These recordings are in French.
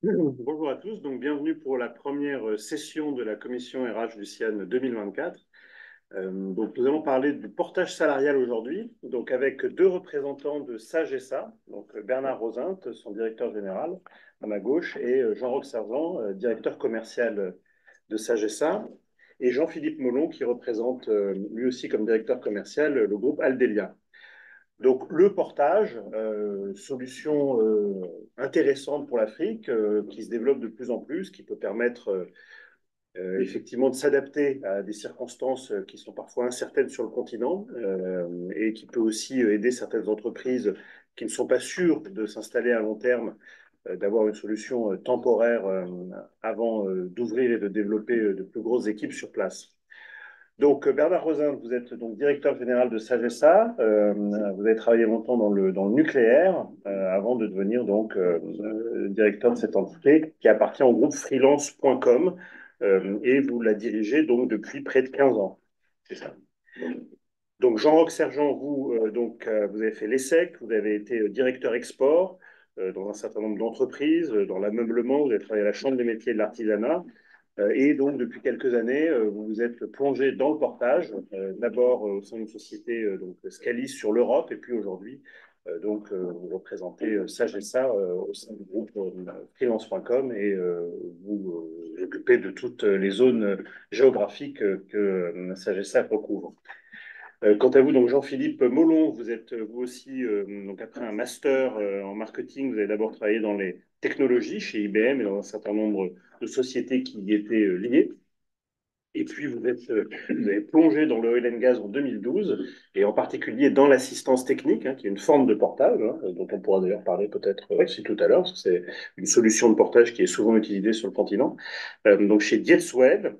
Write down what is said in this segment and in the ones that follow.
Bonjour à tous, donc bienvenue pour la première session de la commission RH du CIAN 2024. Donc nous allons parler du portage salarial aujourd'hui, donc avec deux représentants de SAGESA, donc Bernard Rosinte, son directeur général à ma gauche, et Jean-Roch Sergent, directeur commercial de SAGESA, et Jean-Philippe Molon qui représente lui aussi comme directeur commercial le groupe Aldelia. Donc le portage, solution intéressante pour l'Afrique, qui se développe de plus en plus, qui peut permettre effectivement de s'adapter à des circonstances qui sont parfois incertaines sur le continent, et qui peut aussi aider certaines entreprises qui ne sont pas sûres de s'installer à long terme, d'avoir une solution temporaire avant d'ouvrir et de développer de plus grosses équipes sur place. Donc, Bernard Rosin, vous êtes donc directeur général de SAGESA. Vous avez travaillé longtemps dans le nucléaire avant de devenir donc directeur de cette entité qui appartient au groupe freelance.com, et vous la dirigez donc depuis près de 15 ans. C'est ça. Donc, Jean-Roch Sergent, vous avez fait l'ESSEC, vous avez été directeur export dans un certain nombre d'entreprises, dans l'ameublement, vous avez travaillé à la Chambre des métiers et de l'artisanat. Et donc, depuis quelques années, vous vous êtes plongé dans le portage, d'abord au sein d'une société donc Scalis sur l'Europe, et puis aujourd'hui, vous représentez SAGESA au sein du groupe freelance.com, et vous vous occupez de toutes les zones géographiques que SAGESA recouvre. Quant à vous, donc Jean-Philippe Molon, vous êtes vous aussi, donc après un master en marketing, vous avez d'abord travaillé dans les technologies chez IBM et dans un certain nombre de sociétés qui y étaient liées. Et puis, vous avez plongé dans le oil and gas en 2012, et en particulier dans l'assistance technique, hein, qui est une forme de portage, hein, dont on pourra d'ailleurs parler peut-être aussi tout à l'heure, parce que c'est une solution de portage qui est souvent utilisée sur le continent. Donc chez Dietzwell,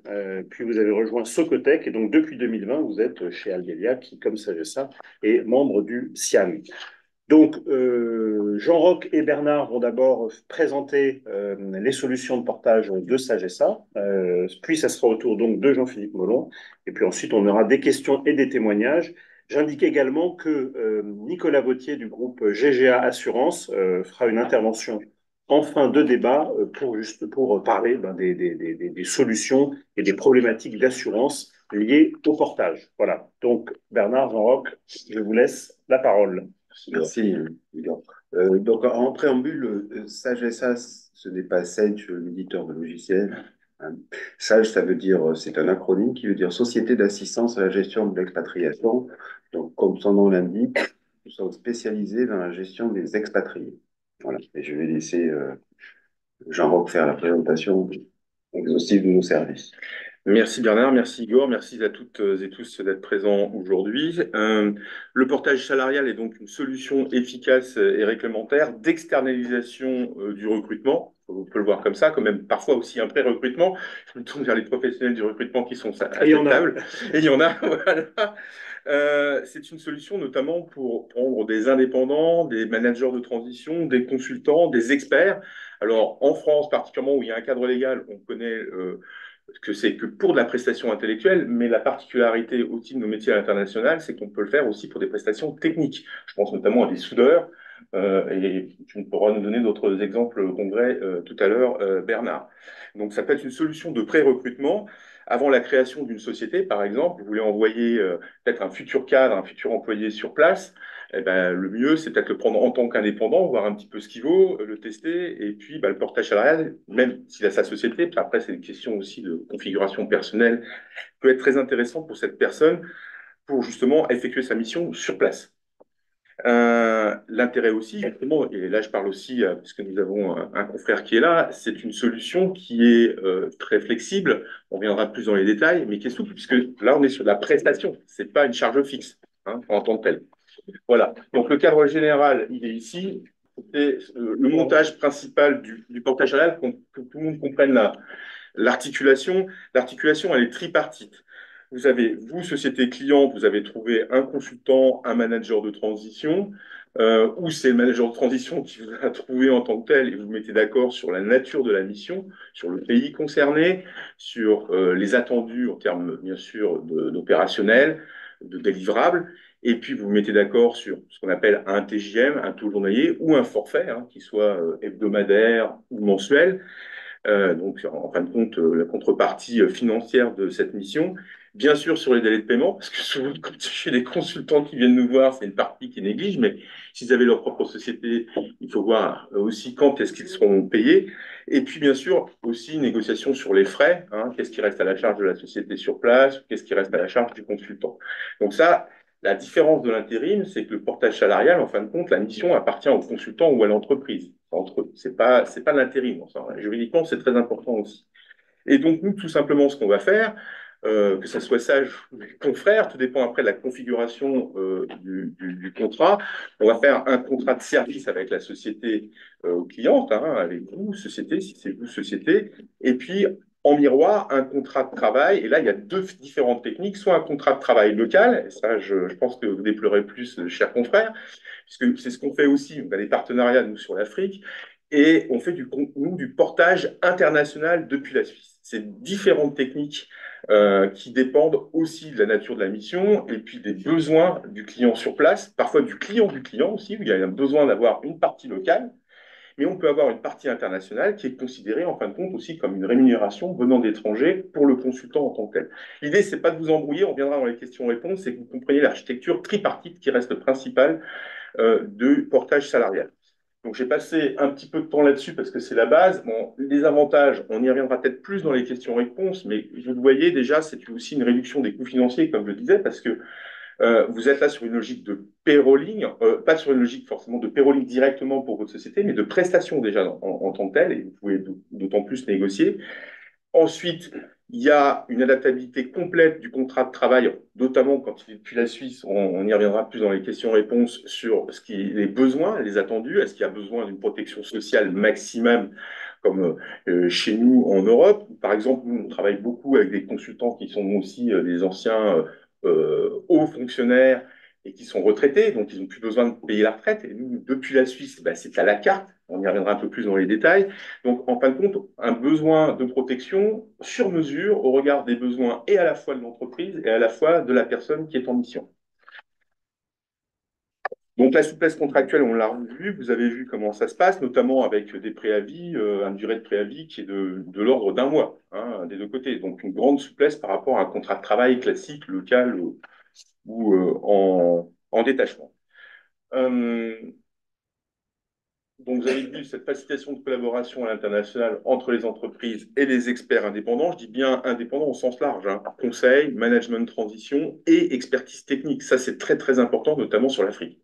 puis vous avez rejoint Socotec, et donc depuis 2020, vous êtes chez Algelia, qui, comme ça, est membre du CIAM. Donc, Jean-Roch et Bernard vont d'abord présenter les solutions de portage de Sagessa, puis ça sera au tour donc de Jean-Philippe Molon, et puis ensuite on aura des questions et des témoignages. J'indique également que Nicolas Vautier du groupe GGA Assurance fera une intervention en fin de débat pour parler des solutions et des problématiques d'assurance liées au portage. Voilà. Donc, Bernard, Jean-Roch, je vous laisse la parole. Merci, Guillaume. Donc, en préambule, SAGESA, ce n'est pas Sage, l'éditeur de logiciels. Hein. Sage, ça veut dire, c'est un acronyme qui veut dire Société d'assistance à la gestion de l'expatriation. Donc, comme son nom l'indique, nous sommes spécialisés dans la gestion des expatriés. Voilà. Et je vais laisser Jean-Roch faire la présentation exhaustive de nos services. Merci Bernard, merci Igor, merci à toutes et tous d'être présents aujourd'hui. Le portage salarial est donc une solution efficace et réglementaire d'externalisation du recrutement. On peut le voir comme ça, quand même parfois aussi un pré-recrutement. Je me tourne vers les professionnels du recrutement qui sont à cette table. Et il y en a, voilà. C'est une solution notamment pour prendre des indépendants, des managers de transition, des consultants, des experts. Alors en France particulièrement où il y a un cadre légal, on connaît que c'est que pour de la prestation intellectuelle, mais la particularité aussi de nos métiers à l'international, c'est qu'on peut le faire aussi pour des prestations techniques. Je pense notamment à des soudeurs, et tu pourras nous donner d'autres exemples au congrès tout à l'heure, Bernard. Donc ça peut être une solution de pré-recrutement. Avant la création d'une société, par exemple, vous voulez envoyer peut-être un futur cadre, un futur employé sur place, eh ben, le mieux, c'est peut-être le prendre en tant qu'indépendant, voir un petit peu ce qu'il vaut, le tester, et puis le portage salarial, même s'il a sa société, puis après, c'est une question aussi de configuration personnelle, peut être très intéressant pour cette personne pour justement effectuer sa mission sur place. L'intérêt aussi, justement, et là je parle aussi, parce que nous avons un confrère qui est là, c'est une solution qui est très flexible, on reviendra plus dans les détails, mais qui est souple, puisque là on est sur de la prestation, c'est pas une charge fixe hein, en tant que telle. Voilà. Donc le cadre général, il est ici. C'est le montage principal du portage salarial, que tout le monde comprenne l'articulation. L'articulation, elle est tripartite. Vous avez, vous, société cliente, vous avez trouvé un consultant, un manager de transition, ou c'est le manager de transition qui vous a trouvé en tant que tel et vous vous mettez d'accord sur la nature de la mission, sur le pays concerné, sur les attendus en termes, bien sûr, d'opérationnel, de délivrable. Et puis, vous vous mettez d'accord sur ce qu'on appelle un TJM, un taux journalier, ou un forfait, hein, qui soit hebdomadaire ou mensuel. Donc, en fin de compte, la contrepartie financière de cette mission. Bien sûr, sur les délais de paiement, parce que souvent, quand j'ai des consultants qui viennent nous voir, c'est une partie qui néglige, mais s'ils avaient leur propre société, il faut voir aussi quand est-ce qu'ils seront payés. Et puis, bien sûr, aussi une négociation sur les frais, hein, qu'est-ce qui reste à la charge de la société sur place, qu'est-ce qui reste à la charge du consultant. Donc ça, la différence de l'intérim, c'est que le portage salarial, en fin de compte, la mission appartient au consultant ou à l'entreprise. Entre eux. C'est pas l'intérim. Enfin, juridiquement, c'est très important aussi. Et donc, nous, tout simplement, ce qu'on va faire, que ça soit sage ou confrère, tout dépend après de la configuration du contrat. On va faire un contrat de service avec la société cliente, hein, avec vous, société, si c'est vous, société. Et puis, en miroir, un contrat de travail. Et là, il y a deux différentes techniques. Soit un contrat de travail local, et ça, je pense que vous déplorez plus, chers confrères, puisque c'est ce qu'on fait aussi. On a des partenariats, nous, sur l'Afrique, et on fait du portage international depuis la Suisse. C'est différentes techniques qui dépendent aussi de la nature de la mission et puis des besoins du client sur place, parfois du client aussi, où il y a un besoin d'avoir une partie locale, mais on peut avoir une partie internationale qui est considérée en fin de compte aussi comme une rémunération venant d'étrangers pour le consultant en tant que tel. L'idée, c'est pas de vous embrouiller, on reviendra dans les questions-réponses, c'est que vous compreniez l'architecture tripartite qui reste principale de portage salarial. Donc j'ai passé un petit peu de temps là-dessus parce que c'est la base. Bon, les avantages, on y reviendra peut-être plus dans les questions-réponses, mais vous le voyez déjà, c'est aussi une réduction des coûts financiers, comme je le disais, parce que vous êtes là sur une logique de payrolling, pas sur une logique forcément de payrolling directement pour votre société, mais de prestation déjà en tant que telle, et vous pouvez d'autant plus négocier. Ensuite, il y a une adaptabilité complète du contrat de travail, notamment quand il est depuis la Suisse, on y reviendra plus dans les questions-réponses sur les besoins, les attendus. Est-ce qu'il y a besoin d'une protection sociale maximum comme chez nous en Europe? Par exemple, nous, on travaille beaucoup avec des consultants qui sont aussi des anciens hauts fonctionnaires et qui sont retraités, donc ils n'ont plus besoin de payer la retraite. Et nous, depuis la Suisse, ben, c'est à la carte. On y reviendra un peu plus dans les détails. Donc, en fin de compte, un besoin de protection sur mesure au regard des besoins et à la fois de l'entreprise et à la fois de la personne qui est en mission. Donc, la souplesse contractuelle, on l'a vu, vous avez vu comment ça se passe, notamment avec des préavis, une durée de préavis qui est de l'ordre d'un mois, hein, des deux côtés. Donc, une grande souplesse par rapport à un contrat de travail classique, local ou en détachement. Donc, vous avez vu cette facilitation de collaboration à l'international entre les entreprises et les experts indépendants. Je dis bien indépendants au sens large, hein. Conseil, management de transition et expertise technique. Ça, c'est très, très important, notamment sur l'Afrique.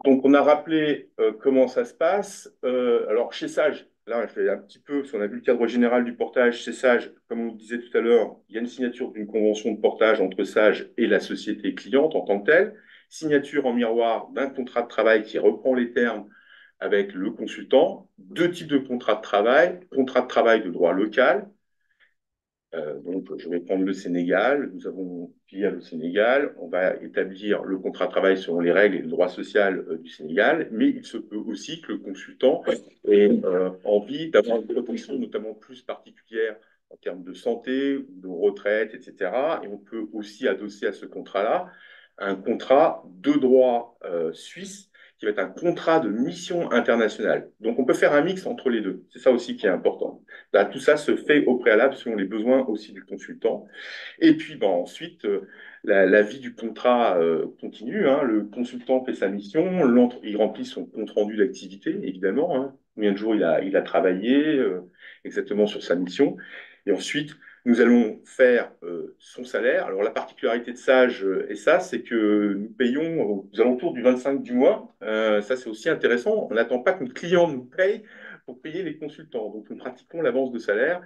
Donc, on a rappelé comment ça se passe. Alors, chez Sage, là, je fais un petit peu, parce qu'on a vu le cadre général du portage. Chez Sage, comme on le disait tout à l'heure, il y a une signature d'une convention de portage entre Sage et la société cliente en tant que telle. Signature en miroir d'un contrat de travail qui reprend les termes avec le consultant. Deux types de contrat de travail de droit local. Donc, je vais prendre le Sénégal. Nous avons filiale au Sénégal. On va établir le contrat de travail selon les règles et le droit social du Sénégal. Mais il se peut aussi que le consultant ait envie d'avoir une protection notamment plus particulière en termes de santé, de retraite, etc. Et on peut aussi adosser à ce contrat-là un contrat de droit suisse qui va être un contrat de mission internationale. Donc, on peut faire un mix entre les deux. C'est ça aussi qui est important. Là, tout ça se fait au préalable selon les besoins aussi du consultant. Et puis, ben, ensuite, la vie du contrat continue, hein. Le consultant fait sa mission, il remplit son compte-rendu d'activité, évidemment, hein. Combien de jours il a travaillé exactement sur sa mission. Et ensuite, nous allons faire son salaire. Alors, la particularité de Sage et ça, c'est que nous payons aux alentours du 25 du mois. Ça, c'est aussi intéressant. On n'attend pas que notre client nous paye pour payer les consultants. Donc, nous pratiquons l'avance de salaire.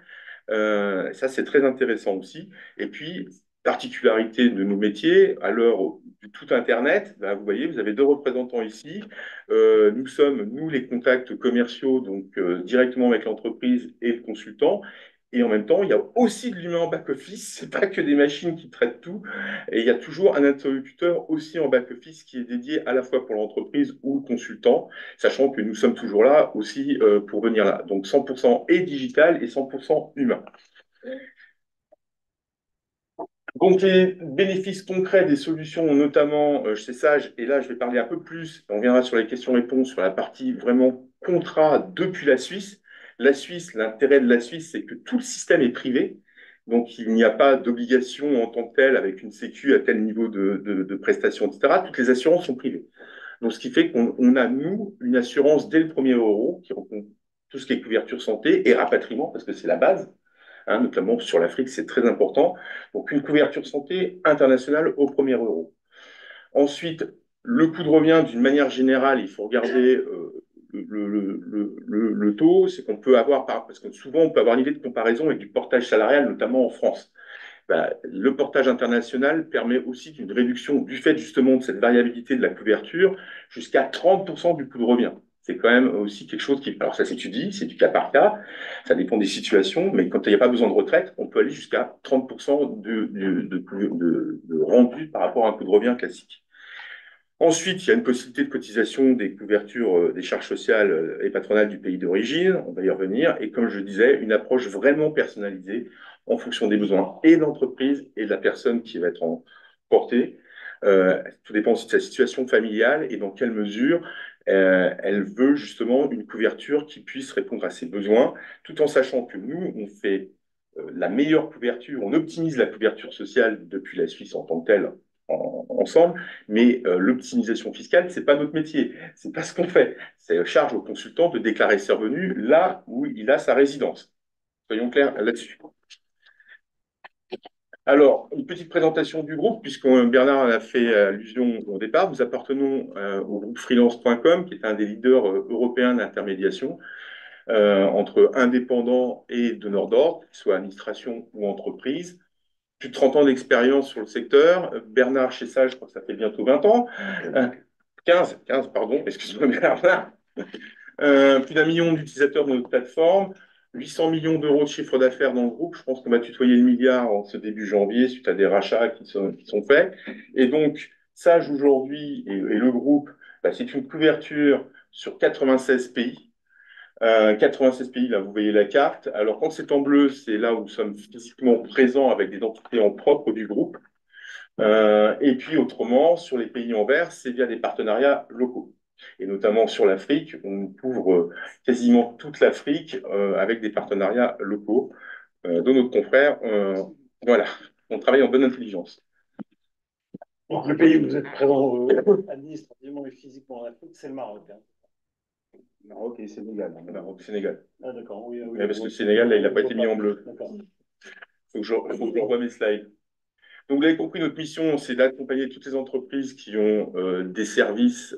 Ça, c'est très intéressant aussi. Et puis, particularité de nos métiers, à l'heure du tout Internet, ben, vous voyez, vous avez deux représentants ici. Nous sommes, nous, les contacts commerciaux, donc directement avec l'entreprise et le consultant. Et en même temps, il y a aussi de l'humain en back-office. Ce n'est pas que des machines qui traitent tout. Et il y a toujours un interlocuteur aussi en back-office qui est dédié à la fois pour l'entreprise ou le consultant, sachant que nous sommes toujours là aussi pour venir là. Donc 100% et digital et 100% humain. Donc, les bénéfices concrets des solutions, notamment chez Sage, et là, je vais parler un peu plus, on viendra sur les questions-réponses, sur la partie vraiment contrat depuis la Suisse. La Suisse, l'intérêt de la Suisse, c'est que tout le système est privé, donc il n'y a pas d'obligation en tant que telle avec une sécu à tel niveau de prestations, etc. Toutes les assurances sont privées. Donc, ce qui fait qu'on a, nous, une assurance dès le premier euro qui reprend tout ce qui est couverture santé et rapatriement, parce que c'est la base, hein, notamment sur l'Afrique, c'est très important. Donc, une couverture santé internationale au premier euro. Ensuite, le coût de revient, d'une manière générale, il faut regarder le taux, c'est qu'on peut avoir, parce que souvent, on peut avoir une idée de comparaison avec du portage salarial, notamment en France. Bah, le portage international permet aussi une réduction du fait justement de cette variabilité de la couverture jusqu'à 30% du coût de revient. C'est quand même aussi quelque chose qui... Alors ça s'étudie, c'est du cas par cas, ça dépend des situations, mais quand il n'y a pas besoin de retraite, on peut aller jusqu'à 30% de rendu par rapport à un coût de revient classique. Ensuite, il y a une possibilité de cotisation des couvertures des charges sociales et patronales du pays d'origine, on va y revenir, et comme je disais, une approche vraiment personnalisée en fonction des besoins et de l'entreprise et de la personne qui va être en portée. Tout dépend aussi de sa situation familiale et dans quelle mesure elle veut justement une couverture qui puisse répondre à ses besoins, tout en sachant que nous, on fait la meilleure couverture, on optimise la couverture sociale depuis la Suisse en tant que telle ensemble, mais l'optimisation fiscale, c'est pas notre métier, c'est pas ce qu'on fait. C'est charge au consultant de déclarer ses revenus là où il a sa résidence. Soyons clairs là-dessus. Alors, une petite présentation du groupe, puisque Bernard en a fait allusion au départ. Nous appartenons au groupe freelance.com, qui est un des leaders européens d'intermédiation entre indépendants et donneurs d'ordre, que ce soit administration ou entreprise. Plus de 30 ans d'expérience sur le secteur. Bernard, chez ça, je crois que ça fait bientôt 20 ans. 15, pardon, excuse-moi Bernard. Plus d'un million d'utilisateurs de notre plateforme, 800 millions d'euros de chiffre d'affaires dans le groupe. Je pense qu'on va tutoyer le milliard en ce début janvier suite à des rachats qui sont faits. Et donc, Sage aujourd'hui et le groupe, bah, c'est une couverture sur 96 pays. 96 pays, là, vous voyez la carte. Alors, quand c'est en bleu, c'est là où nous sommes physiquement présents avec des entités en propre du groupe. Et puis, autrement, sur les pays en vert, c'est via des partenariats locaux. Et notamment sur l'Afrique, on couvre quasiment toute l'Afrique avec des partenariats locaux de notre confrère. Voilà, on travaille en bonne intelligence. Donc, le pays où vous êtes présent administrativement et physiquement en Afrique, c'est le Maroc. Hein. Maroc et Sénégal. Maroc, Sénégal. Ah, d'accord, oui, oui. Parce que le Sénégal, là, il n'a pas été mis en bleu. D'accord. Faut que je revoie mes slides. Donc, vous l'avez compris, notre mission, c'est d'accompagner toutes les entreprises qui ont des services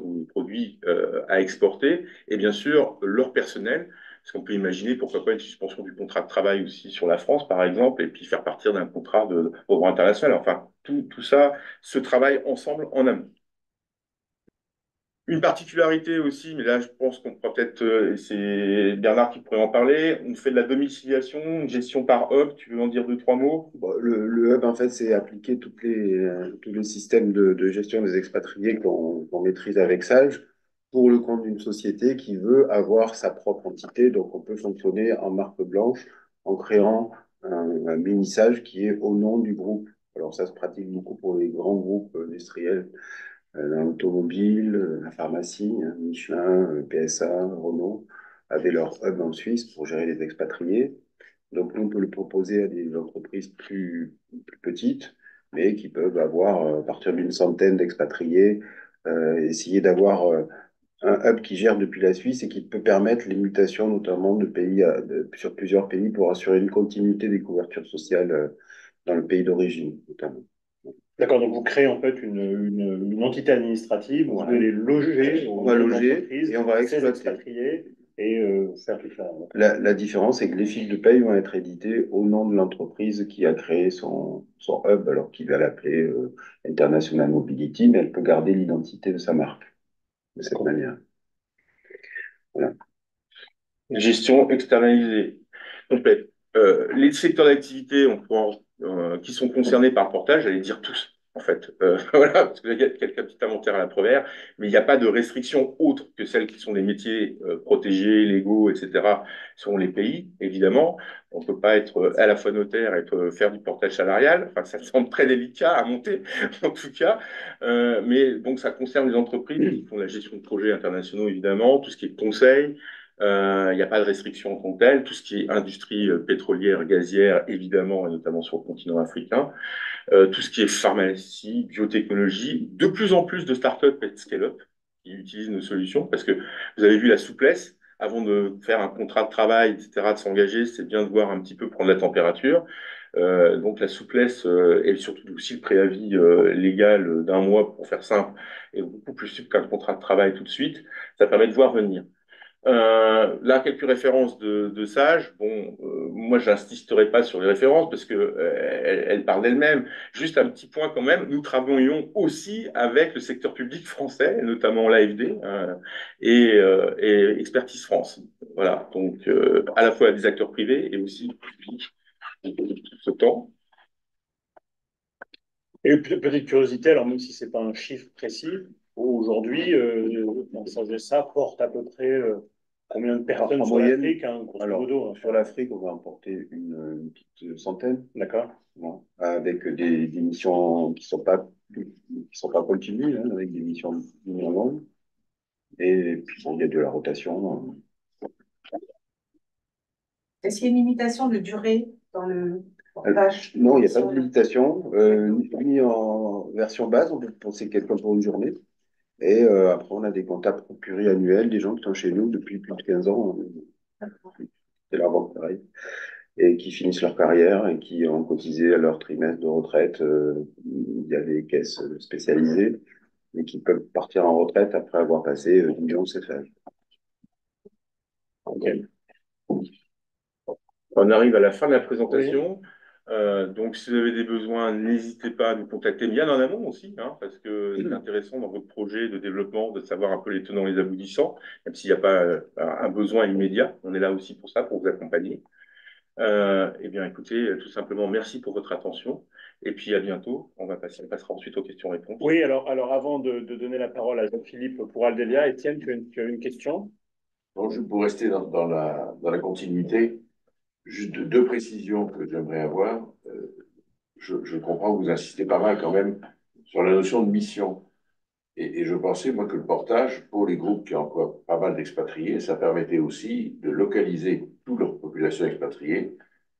ou des produits à exporter et bien sûr leur personnel, parce qu'on peut imaginer pourquoi pas une suspension du contrat de travail aussi sur la France, par exemple, et puis faire partir d'un contrat de droit international. Enfin, tout ça se travaille ensemble en amont. Une particularité aussi, mais là je pense qu'on pourra peut-être, c'est Bernard qui pourrait en parler, on fait de la domiciliation, une gestion par hub, tu veux en dire deux, trois mots? Bon, le hub, en fait, c'est appliquer tous les systèmes de gestion des expatriés qu'on maîtrise avec Sage pour le compte d'une société qui veut avoir sa propre entité. Donc, on peut fonctionner en marque blanche en créant un mini-Sage qui est au nom du groupe. Alors, ça se pratique beaucoup pour les grands groupes industriels dans l'automobile, la pharmacie, hein, Michelin, PSA, Renault, avaient leur hub en Suisse pour gérer les expatriés. Donc, nous, on peut le proposer à des entreprises plus petites, mais qui peuvent avoir, à partir d'une centaine d'expatriés, essayer d'avoir un hub qui gère depuis la Suisse et qui peut permettre les mutations, notamment sur plusieurs pays, pour assurer une continuité des couvertures sociales dans le pays d'origine, notamment. D'accord, donc vous créez en fait une entité administrative, vous Voilà. allez loger On va loger et on va ces exploiter. expatriés et faire tout ça. La différence, c'est que les fiches de paye vont être éditées au nom de l'entreprise qui a créé son hub, alors qu'il va l'appeler International Mobility, mais elle peut garder l'identité de sa marque de cette manière. Voilà. Gestion externalisée complète. Les secteurs d'activité qui sont concernés par le portage, j'allais dire tous. en fait. Voilà, parce qu'il y a quelques petits inventaires à la Prévert, mais il n'y a pas de restrictions autres que celles qui sont des métiers protégés, légaux, etc., selon les pays, évidemment. On ne peut pas être à la fois notaire et faire du portage salarial. Enfin, ça me semble très délicat à monter, en tout cas. Mais donc, ça concerne les entreprises qui font la gestion de projets internationaux, évidemment, tout ce qui est conseil. Il n'y a pas de restriction en tant que telle. Tout ce qui est industrie pétrolière, gazière, évidemment, et notamment sur le continent africain. Tout ce qui est pharmacie, biotechnologie, de plus en plus de startups et de scale-up qui utilisent nos solutions parce que vous avez vu la souplesse. Avant de faire un contrat de travail, etc., de s'engager, c'est bien de voir un petit peu prendre la température. Donc la souplesse et surtout aussi le préavis légal d'un mois, pour faire simple, est beaucoup plus souple qu'un contrat de travail tout de suite. Ça permet de voir venir. Là, quelques références de Sage. Bon, moi, je n'insisterai pas sur les références parce que elles parlent d'elles-mêmes. Juste un petit point quand même. Nous travaillons aussi avec le secteur public français, notamment l'AFD et Expertise France. Voilà. Donc, à la fois des acteurs privés et aussi publics tout ce temps. Et petite curiosité, alors même si ce n'est pas un chiffre précis, aujourd'hui, ça porte à peu près combien de personnes En sur moyenne, l'Afrique, hein, grosso alors, modo, hein. sur l'Afrique, on va en porter une petite centaine, D'accord. bon, avec des missions qui sont pas continues, hein, avec des missions moins longues. Et puis, bon, il y a de la rotation. Est-ce qu'il y a une limitation de durée dans le portage? Non, il n'y a pas de limitation. Ni en version base, on peut penser quelqu'un pour une journée. Et après, on a des comptables pluriannuels, des gens qui sont chez nous depuis plus de 15 ans. C'est leur banque pareil. Et qui finissent leur carrière et qui ont cotisé à leur trimestre de retraite. Il y a des caisses spécialisées et qui peuvent partir en retraite après avoir passé 10 ans de CFA. Ok. On arrive à la fin de la Oui. présentation. Donc, si vous avez des besoins, n'hésitez pas à nous contacter bien en amont aussi, hein, parce que c'est intéressant dans votre projet de développement de savoir un peu les tenants, les aboutissants, même s'il n'y a pas un besoin immédiat. On est là aussi pour ça, pour vous accompagner. Eh bien, écoutez, tout simplement, merci pour votre attention. Et puis, à bientôt. On passera ensuite aux questions-réponses. Oui, alors avant de donner la parole à Jean-Philippe pour Aldélia, Étienne, tu as une question? Donc, pour rester dans la continuité, juste deux précisions que j'aimerais avoir. Je comprends que vous insistez pas mal quand même sur la notion de mission. Et je pensais, moi, que le portage, pour les groupes qui emploient pas mal d'expatriés, ça permettait aussi de localiser toute leur population expatriée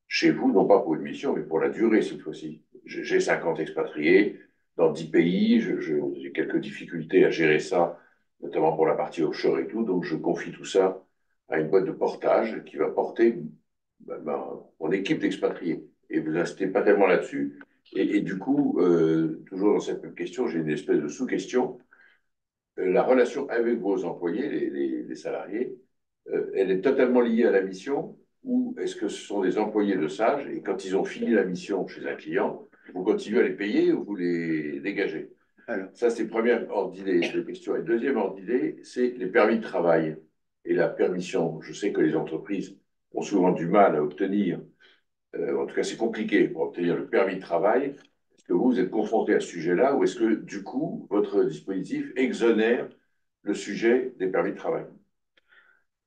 chez vous, non pas pour une mission, mais pour la durée cette fois-ci. J'ai 50 expatriés dans 10 pays, j'ai quelques difficultés à gérer ça, notamment pour la partie offshore et tout, donc je confie tout ça à une boîte de portage qui va porter mon équipe d'expatriés. Et vous n'insistez pas tellement là-dessus. Et du coup, toujours dans cette même question, j'ai une espèce de sous-question. La relation avec vos employés, les salariés, elle est totalement liée à la mission ou est-ce que ce sont des employés de Sage et quand ils ont fini la mission chez un client, vous continuez à les payer ou vous les dégagez? Alors, ça, c'est première ordre d'idée de question. Et deuxième ordre d'idée, c'est les permis de travail et la permission. Je sais que les entreprises ont souvent du mal à obtenir, en tout cas, c'est compliqué pour obtenir le permis de travail. Est-ce que vous êtes confronté à ce sujet-là ou est-ce que, du coup, votre dispositif exonère le sujet des permis de travail?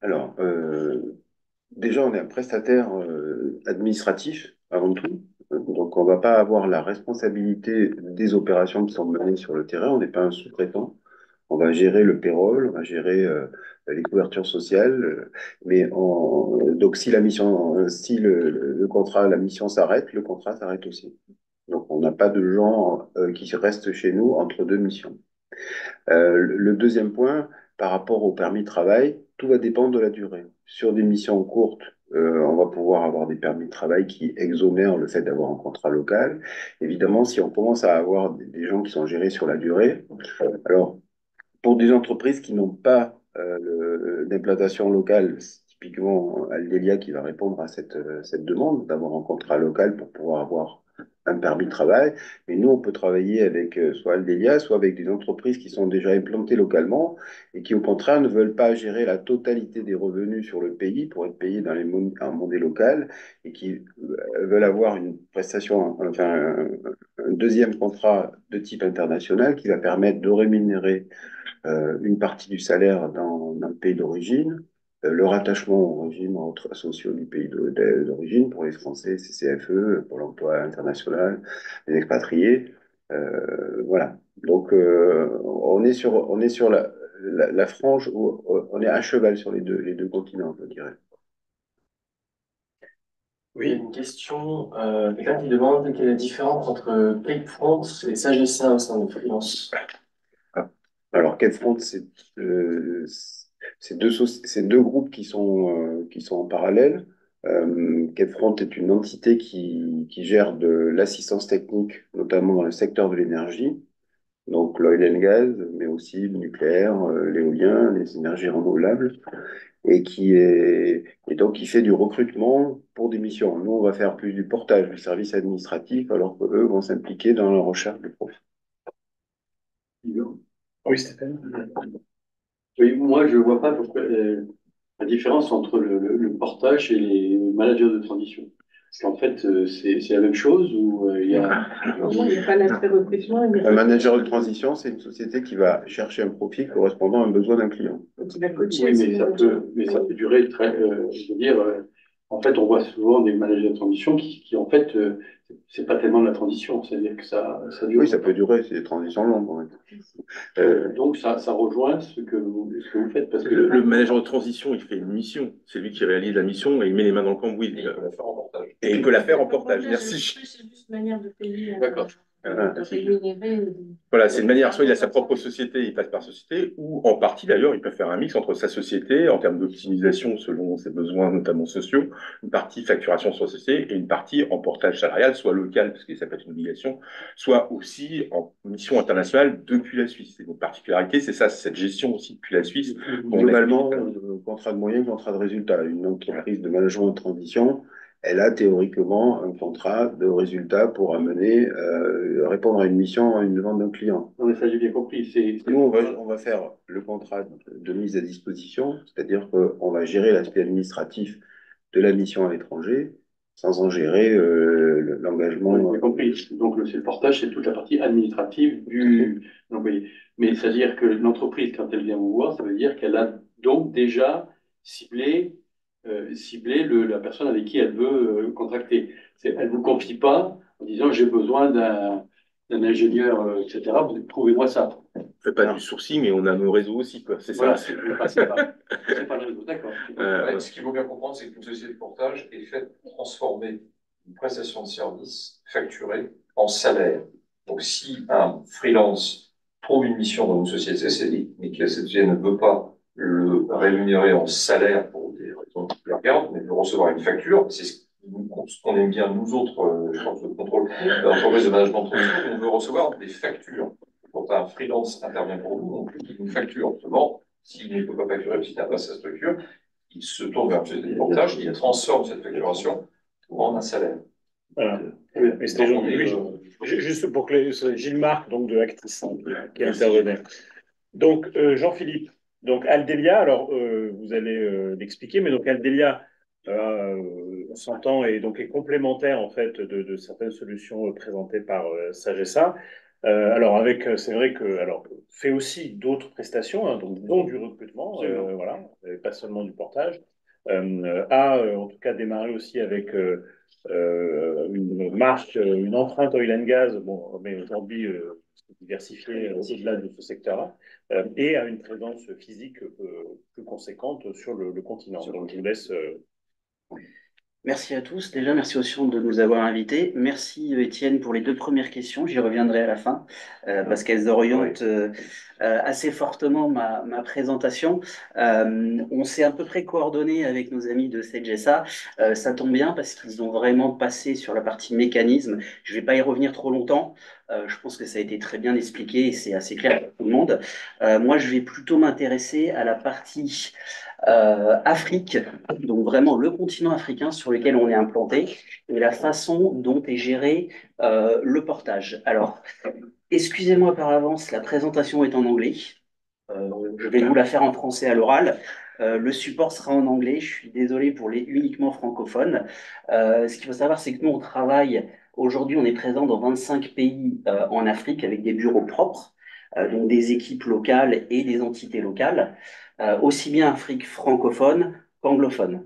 Alors, déjà, on est un prestataire administratif avant tout. Donc, on ne va pas avoir la responsabilité des opérations qui sont menées sur le terrain. On n'est pas un sous-traitant. On va gérer le payroll, on va gérer les couvertures sociales. Donc, si la mission, si le contrat, la mission s'arrête, le contrat s'arrête aussi. Donc, on n'a pas de gens qui restent chez nous entre deux missions. Le deuxième point, par rapport au permis de travail, tout va dépendre de la durée. Sur des missions courtes, on va pouvoir avoir des permis de travail qui exonèrent le fait d'avoir un contrat local. Évidemment, si on commence à avoir des gens qui sont gérés sur la durée, alors pour des entreprises qui n'ont pas d'implantation locale, c'est typiquement Aldelia qui va répondre à cette demande d'avoir un contrat local pour pouvoir avoir un permis de travail. Mais nous, on peut travailler avec soit Aldelia, soit avec des entreprises qui sont déjà implantées localement et qui, au contraire, ne veulent pas gérer la totalité des revenus sur le pays pour être payés en monnaie locale et qui veulent avoir une prestation, enfin, un deuxième contrat de type international qui va permettre de rémunérer une partie du salaire dans le pays d'origine, le rattachement au régime sociaux du pays d'origine pour les Français, CCFE, pour l'emploi international, les expatriés. Voilà. Donc, on est sur la frange où on est à cheval sur les deux continents, je dirais. Oui, une question. Quelqu'un qui demande quelle est la différence entre Capefront et Sagessa au sein de Freelance. Alors, Capefront, c'est deux groupes qui sont en parallèle. Capefront est une entité qui gère de l'assistance technique, notamment dans le secteur de l'énergie, donc l'oil and gas, mais aussi le nucléaire, l'éolien, les énergies renouvelables, et donc qui fait du recrutement pour des missions. Nous, on va faire plus du portage du service administratif, alors qu'eux vont s'impliquer dans la recherche de profit. Oui, Stéphane. Oui, moi, je ne vois pas pourquoi, la différence entre le portage et les managers de transition. Parce qu'en fait, c'est la même chose ou il y a. Normalement, il n'y a pas l'aspect recrutement. Un manager de transition, c'est une société qui va chercher un profil correspondant à un besoin d'un client. Qui va coacher Oui, aussi mais le ça manager. peut durer très. Je veux dire, en fait, on voit souvent des managers de transition qui en fait, c'est pas tellement de la transition, c'est-à-dire que ça dure. Oui, ça peut durer, c'est des transitions longues. Ouais. Donc, ça rejoint ce que vous faites. Parce que Le manager de transition, il fait une mission. C'est lui qui réalise la mission et il met les mains dans le cambouis. Il peut la faire en portage. Et il peut la faire en portage. Le Merci. portage, c'est juste une manière de payer. D'accord. De rémunérer. Voilà, c'est une manière, soit il a sa propre société, il passe par société, ou en partie d'ailleurs, il peut faire un mix entre sa société, en termes d'optimisation selon ses besoins, notamment sociaux, une partie facturation sur société et une partie en portage salarial, soit local, parce que ça peut être une obligation, soit aussi en mission internationale depuis la Suisse. Et une particularité, c'est ça, cette gestion aussi depuis la Suisse. Globalement, contrat de moyens, contrat de résultat. Une entreprise de management de transition, elle a théoriquement un contrat de résultat pour amener, répondre à une mission, à une demande d'un client. Non, mais ça, j'ai bien compris. Nous, on va faire le contrat de mise à disposition, c'est-à-dire qu'on va gérer l'aspect administratif de la mission à l'étranger sans en gérer l'engagement. Oui, j'ai compris. Donc, c'est le portage, c'est toute la partie administrative de l'employé. Mais c'est-à-dire que l'entreprise, quand elle vient vous voir, ça veut dire qu'elle a donc déjà ciblé la personne avec qui elle veut contracter. Elle ne vous confie pas en disant j'ai besoin d'un ingénieur, etc. Vous trouvez-moi ça. On ne fait pas du sourcing, mais on a nos réseaux aussi, quoi. C'est Voilà, ça. c'est pas le réseau, d'accord. Ce qu'il faut bien comprendre, c'est qu'une société de portage est faite pour transformer une prestation de service facturée en salaire. Donc, si un freelance trouve une mission dans une société de CCI, mais que la société ne veut pas le rémunérer en salaire pour des raisons qui le regardent, mais veut recevoir une facture, c'est ce qu'on aime bien, nous autres, forces de contrôle, entreprises de management de transition, on veut recevoir des factures. Quand un freelance intervient pour nous, on clique une facture. Seulement, s'il ne peut pas facturer parce qu'il n'a pas sa structure, il se tourne vers une société de portage, il transforme cette facturation en un salaire. Voilà. Mais c'était juste pour que Gilles Marc, donc de Actis, qui intervenait. Donc, Jean-Philippe, donc Aldelia, alors vous allez l'expliquer, mais donc Aldelia, on s'entend, et donc est complémentaire en fait de certaines solutions présentées par Sagessa. Alors c'est vrai que fait aussi d'autres prestations, hein, donc dont du recrutement, voilà, et pas seulement du portage. En tout cas démarré aussi avec une marque, une empreinte oil and gas, bon, mais aujourd'hui diversifiée au-delà de ce secteur-là, et à une présence physique plus conséquente sur le continent. Donc je vous laisse. Merci à tous. Déjà, merci aussi de nous avoir invités. Merci Étienne pour les deux premières questions. J'y reviendrai à la fin parce qu'elles orientent assez fortement ma présentation. On s'est à peu près coordonné avec nos amis de CGSA. Ça tombe bien parce qu'ils ont vraiment passé sur la partie mécanisme. Je ne vais pas y revenir trop longtemps. Je pense que ça a été très bien expliqué et c'est assez clair pour tout le monde. Moi, je vais plutôt m'intéresser à la partie Afrique, donc vraiment le continent africain sur lequel on est implanté et la façon dont est géré le portage. Alors, excusez-moi par avance, la présentation est en anglais. Je vais vous la faire en français à l'oral. Le support sera en anglais. Je suis désolé pour les uniquement francophones. Ce qu'il faut savoir, c'est que nous, on travaille, aujourd'hui, on est présent dans 25 pays en Afrique avec des bureaux propres, donc des équipes locales et des entités locales, aussi bien Afrique francophone qu'anglophone.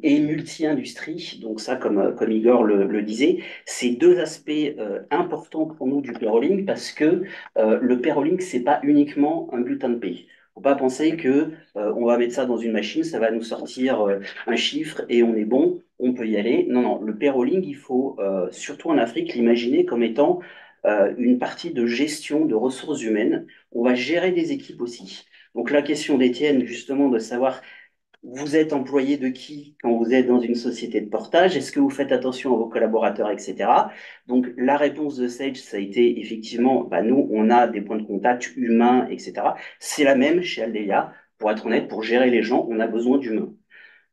Et multi-industrie, donc ça, comme Igor le disait, c'est deux aspects importants pour nous du payrolling parce que le payrolling, c'est pas uniquement un bulletin de paie. Faut pas penser que on va mettre ça dans une machine, ça va nous sortir un chiffre et on est bon, on peut y aller. Non, non, le payrolling, il faut surtout en Afrique l'imaginer comme étant une partie de gestion de ressources humaines. On va gérer des équipes aussi. Donc la question d'Étienne, justement, de savoir vous êtes employé de qui quand vous êtes dans une société de portage? Est-ce que vous faites attention à vos collaborateurs, etc. Donc, la réponse de Sage, ça a été effectivement, bah, nous, on a des points de contact humains, etc. C'est la même chez Aldelia. Pour être honnête, pour gérer les gens, on a besoin d'humains.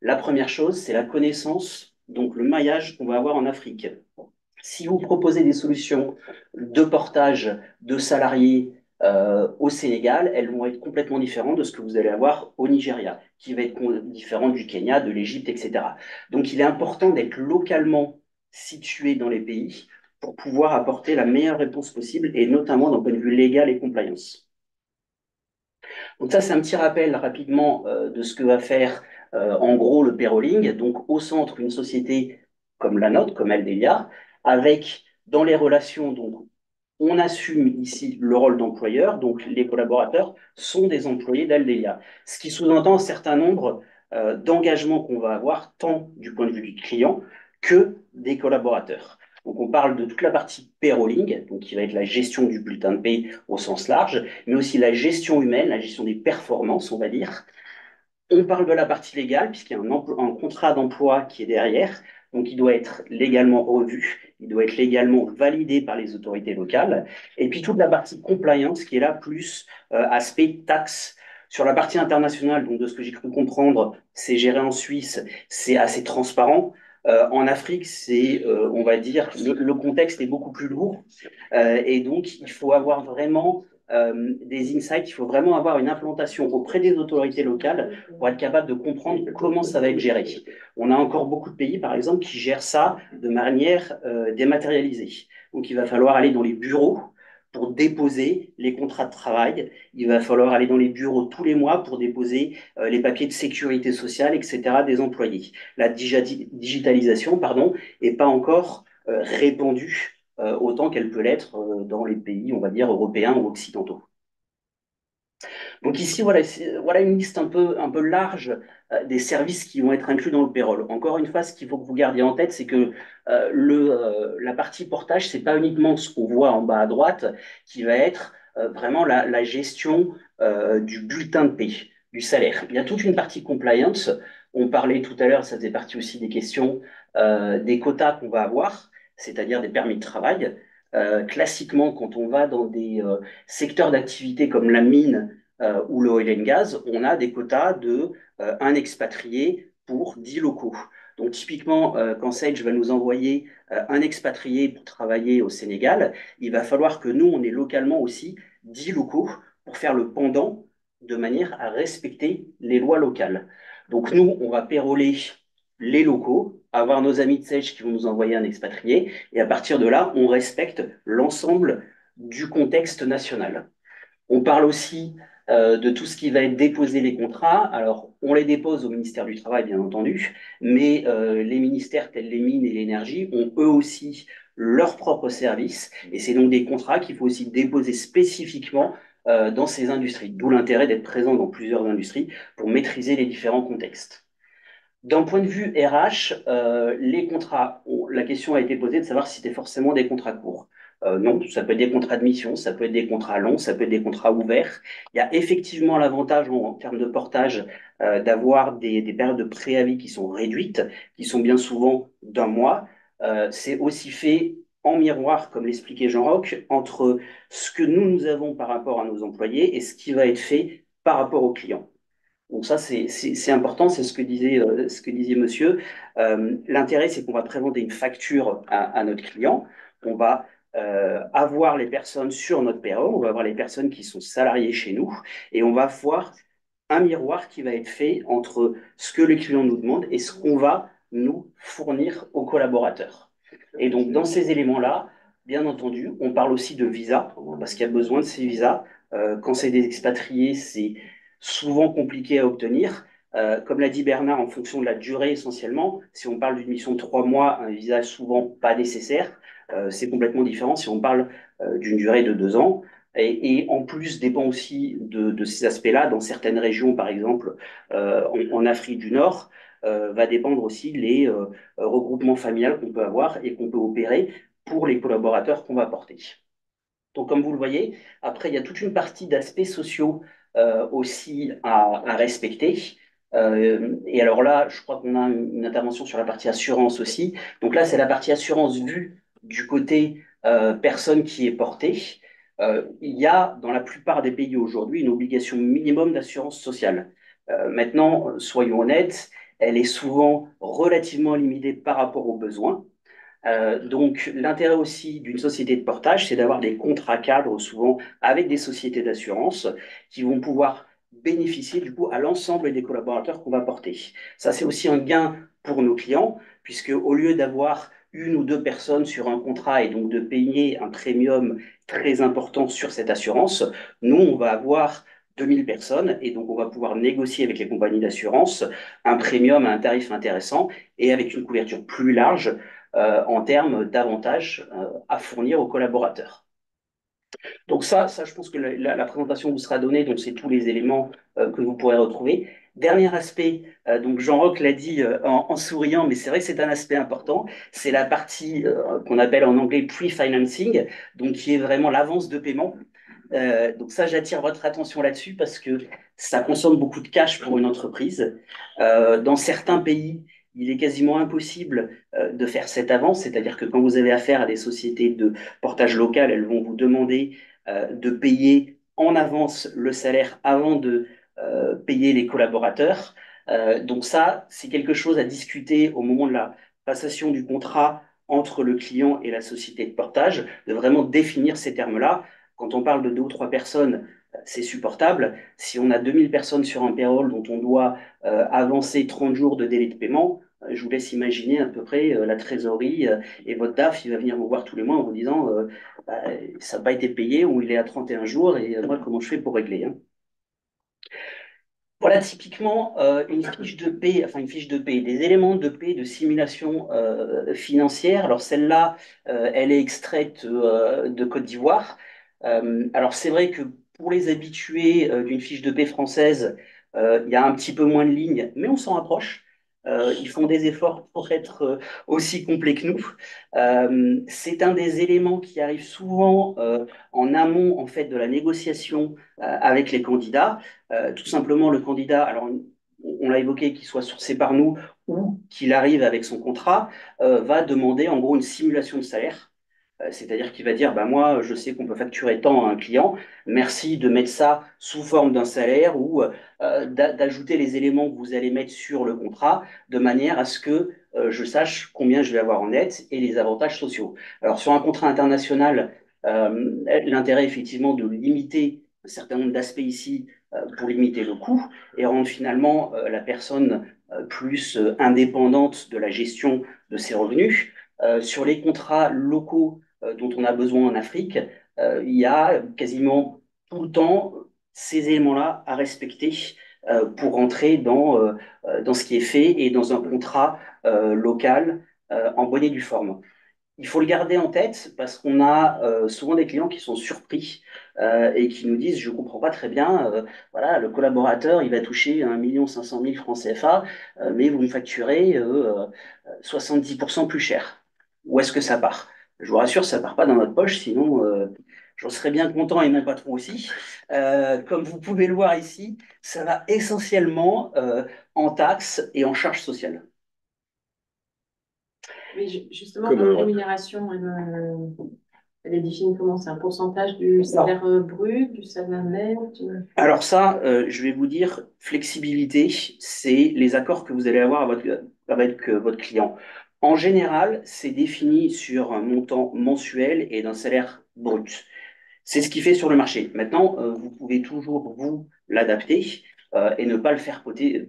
La première chose, c'est la connaissance, donc le maillage qu'on va avoir en Afrique. Si vous proposez des solutions de portage de salariés au Sénégal, elles vont être complètement différentes de ce que vous allez avoir au Nigeria, qui va être différent du Kenya, de l'Égypte, etc. Donc il est important d'être localement situé dans les pays pour pouvoir apporter la meilleure réponse possible, et notamment d'un point de vue légal et compliance. Donc ça, c'est un petit rappel rapidement de ce que va faire en gros le payrolling. Donc au centre, une société comme la nôtre, comme Aldelia, avec dans les relations, donc on assume ici le rôle d'employeur, donc les collaborateurs sont des employés d'Aldelia, ce qui sous-entend un certain nombre d'engagements qu'on va avoir, tant du point de vue du client que des collaborateurs. Donc on parle de toute la partie payrolling, donc qui va être la gestion du bulletin de paie au sens large, mais aussi la gestion humaine, la gestion des performances, on va dire. On parle de la partie légale, puisqu'il y a un contrat d'emploi qui est derrière, donc il doit être légalement revu, il doit être légalement validé par les autorités locales. Et puis toute la partie compliance qui est là, plus aspect taxe. Sur la partie internationale, donc de ce que j'ai cru comprendre, c'est géré en Suisse, c'est assez transparent. En Afrique, c'est, on va dire, le contexte est beaucoup plus lourd. Et donc, il faut avoir vraiment des insights, il faut vraiment avoir une implantation auprès des autorités locales pour être capable de comprendre comment ça va être géré. On a encore beaucoup de pays, par exemple, qui gèrent ça de manière dématérialisée. Donc, il va falloir aller dans les bureaux pour déposer les contrats de travail. Il va falloir aller dans les bureaux tous les mois pour déposer les papiers de sécurité sociale, etc. des employés. La digitalisation, pardon, n'est pas encore répandue autant qu'elle peut l'être dans les pays, on va dire, européens ou occidentaux. Donc ici, voilà une liste un peu large des services qui vont être inclus dans le payroll. Encore une fois, ce qu'il faut que vous gardiez en tête, c'est que la partie portage, c'est pas uniquement ce qu'on voit en bas à droite, qui va être vraiment la gestion du bulletin de paie, du salaire. Il y a toute une partie compliance. On parlait tout à l'heure, ça faisait partie aussi des questions des quotas qu'on va avoir, c'est-à-dire des permis de travail. Classiquement, quand on va dans des secteurs d'activité comme la mine ou le oil and gas, on a des quotas de un expatrié pour 10 locaux. Donc typiquement, quand Sage va nous envoyer un expatrié pour travailler au Sénégal, il va falloir que nous, on ait localement aussi 10 locaux pour faire le pendant de manière à respecter les lois locales. Donc nous, on va péroler les locaux, avoir nos amis de Sage qui vont nous envoyer un expatrié, et à partir de là, on respecte l'ensemble du contexte national. On parle aussi de tout ce qui va être déposé les contrats. Alors, on les dépose au ministère du Travail, bien entendu, mais les ministères tels les mines et l'énergie ont eux aussi leurs propres services, et c'est donc des contrats qu'il faut aussi déposer spécifiquement dans ces industries, d'où l'intérêt d'être présent dans plusieurs industries pour maîtriser les différents contextes. D'un point de vue RH, les contrats, la question a été posée de savoir si c'était forcément des contrats courts. Non, ça peut être des contrats de mission, ça peut être des contrats longs, ça peut être des contrats ouverts. Il y a effectivement l'avantage en termes de portage d'avoir des périodes de préavis qui sont réduites, qui sont bien souvent d'un mois. C'est aussi fait en miroir, comme l'expliquait Jean-Roch, entre ce que nous avons par rapport à nos employés et ce qui va être fait par rapport aux clients. Donc ça, c'est important, c'est ce que disait monsieur. L'intérêt, c'est qu'on va présenter une facture à notre client. On va avoir les personnes sur notre payroll, on va avoir les personnes qui sont salariées chez nous, et on va voir un miroir qui va être fait entre ce que le client nous demande et ce qu'on va nous fournir aux collaborateurs. Et donc, dans ces éléments-là, bien entendu, on parle aussi de visa, parce qu'il y a besoin de ces visas. Quand c'est des expatriés, c'est souvent compliqué à obtenir. Comme l'a dit Bernard, en fonction de la durée essentiellement, si on parle d'une mission de 3 mois, un visa est souvent pas nécessaire. C'est complètement différent si on parle d'une durée de 2 ans. Et en plus, dépend aussi de ces aspects-là. Dans certaines régions, par exemple, en Afrique du Nord, va dépendre aussi les regroupements familiaux qu'on peut avoir et qu'on peut opérer pour les collaborateurs qu'on va porter. Donc, comme vous le voyez, après, il y a toute une partie d'aspects sociaux aussi à respecter. Et alors là, je crois qu'on a une intervention sur la partie assurance aussi. Donc là, c'est la partie assurance vue du côté personne qui est portée. Il y a dans la plupart des pays aujourd'hui une obligation minimum d'assurance sociale. Maintenant, soyons honnêtes, elle est souvent relativement limitée par rapport aux besoins. Donc, l'intérêt aussi d'une société de portage, c'est d'avoir des contrats cadres souvent avec des sociétés d'assurance qui vont pouvoir bénéficier du coup à l'ensemble des collaborateurs qu'on va porter. Ça, c'est aussi un gain pour nos clients, puisque au lieu d'avoir une ou deux personnes sur un contrat et donc de payer un premium très important sur cette assurance, nous, on va avoir 2000 personnes et donc on va pouvoir négocier avec les compagnies d'assurance un premium à un tarif intéressant et avec une couverture plus large en termes d'avantages à fournir aux collaborateurs. Donc ça, je pense que la présentation vous sera donnée, donc c'est tous les éléments que vous pourrez retrouver. Dernier aspect, donc Jean-Roch l'a dit en souriant, mais c'est vrai que c'est un aspect important, c'est la partie qu'on appelle en anglais pre-financing, donc qui est vraiment l'avance de paiement. Donc ça, j'attire votre attention là-dessus parce que ça consomme beaucoup de cash pour une entreprise. Dans certains pays, il est quasiment impossible de faire cette avance, c'est-à-dire que quand vous avez affaire à des sociétés de portage local, elles vont vous demander de payer en avance le salaire avant de payer les collaborateurs. Donc ça, c'est quelque chose à discuter au moment de la passation du contrat entre le client et la société de portage, de vraiment définir ces termes-là. Quand on parle de 2 ou 3 personnes, c'est supportable. Si on a 2000 personnes sur un payroll dont on doit avancer 30 jours de délai de paiement, je vous laisse imaginer à peu près la trésorerie et votre DAF, il va venir vous voir tous les mois en vous disant bah, ça n'a pas été payé ou il est à 31 jours et moi, comment je fais pour régler, hein. Voilà typiquement une fiche de paie, enfin une fiche de paie, des éléments de paie de simulation financière. Alors celle-là, elle est extraite de Côte d'Ivoire. Alors c'est vrai que pour les habitués d'une fiche de paie française, il y a un petit peu moins de lignes, mais on s'en rapproche. Ils font des efforts pour être aussi complets que nous. C'est un des éléments qui arrive souvent en amont en fait de la négociation avec les candidats. Tout simplement, le candidat, alors on l'a évoqué, qu'il soit sourcé par nous ou qu'il arrive avec son contrat, va demander en gros une simulation de salaire. C'est-à-dire qu'il va dire, bah, moi, je sais qu'on peut facturer tant à un client, merci de mettre ça sous forme d'un salaire ou d'ajouter les éléments que vous allez mettre sur le contrat de manière à ce que je sache combien je vais avoir en net et les avantages sociaux. Alors, sur un contrat international, l'intérêt effectivement de limiter un certain nombre d'aspects ici pour limiter le coût et rendre finalement la personne plus indépendante de la gestion de ses revenus. Sur les contrats locaux dont on a besoin en Afrique, il y a quasiment tout le temps ces éléments-là à respecter pour rentrer dans ce qui est fait et dans un contrat local en bonne et due forme. Il faut le garder en tête parce qu'on a souvent des clients qui sont surpris et qui nous disent, je ne comprends pas très bien, voilà, le collaborateur, il va toucher 1 500 000 francs CFA, mais vous me facturez 70% plus cher. Où est-ce que ça part? Je vous rassure, ça part pas dans notre poche, sinon j'en serais bien content et mon patron aussi. Comme vous pouvez le voir ici, ça va essentiellement en taxes et en charges sociales. Mais justement, Comme votre Europe. rémunération, elle est définie comment? C'est un pourcentage du salaire brut, du salaire net? Alors ça, je vais vous dire, flexibilité, c'est les accords que vous allez avoir avec votre client. En général, c'est défini sur un montant mensuel et d'un salaire brut. C'est ce qui fait sur le marché. Maintenant, vous pouvez toujours vous l'adapter et ne pas le faire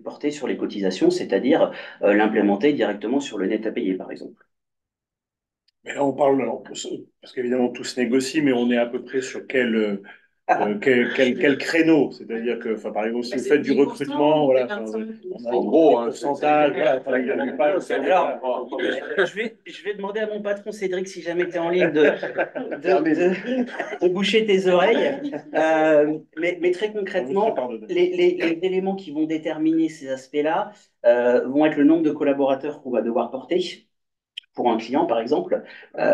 porter sur les cotisations, c'est-à-dire l'implémenter directement sur le net à payer, par exemple. Mais là, on parle, parce qu'évidemment, tout se négocie, mais on est à peu près sur quel créneau? C'est-à-dire que, enfin, par exemple, si vous faites du 10%, recrutement, voilà, enfin, 25, on a En gros, un hein, pourcentage, voilà, enfin, il y a pas- Alors, je vais demander à mon patron Cédric, si jamais tu es en ligne, de boucher tes oreilles. Mais très on vous concrètement, prépare de- les éléments qui vont déterminer ces aspects-là vont être le nombre de collaborateurs qu'on va devoir porter pour un client, par exemple.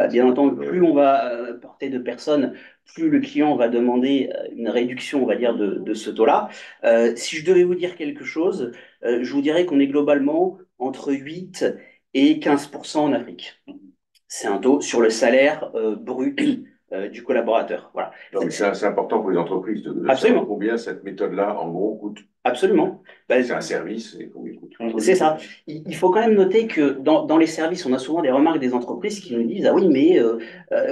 Bien entendu, plus on va porter de personnes, plus le client va demander une réduction, on va dire, de ce taux-là. Si je devais vous dire quelque chose, je vous dirais qu'on est globalement entre 8 et 15% en Afrique. C'est un taux sur le salaire brut du collaborateur. Voilà. Donc c'est important pour les entreprises de savoir Absolument. combien cette méthode-là, en gros, coûte. Absolument. Ben, C'est un service et combien il coûte. c'est ça. Il faut quand même noter que dans les services, on a souvent des remarques des entreprises qui nous disent: Ah oui, mais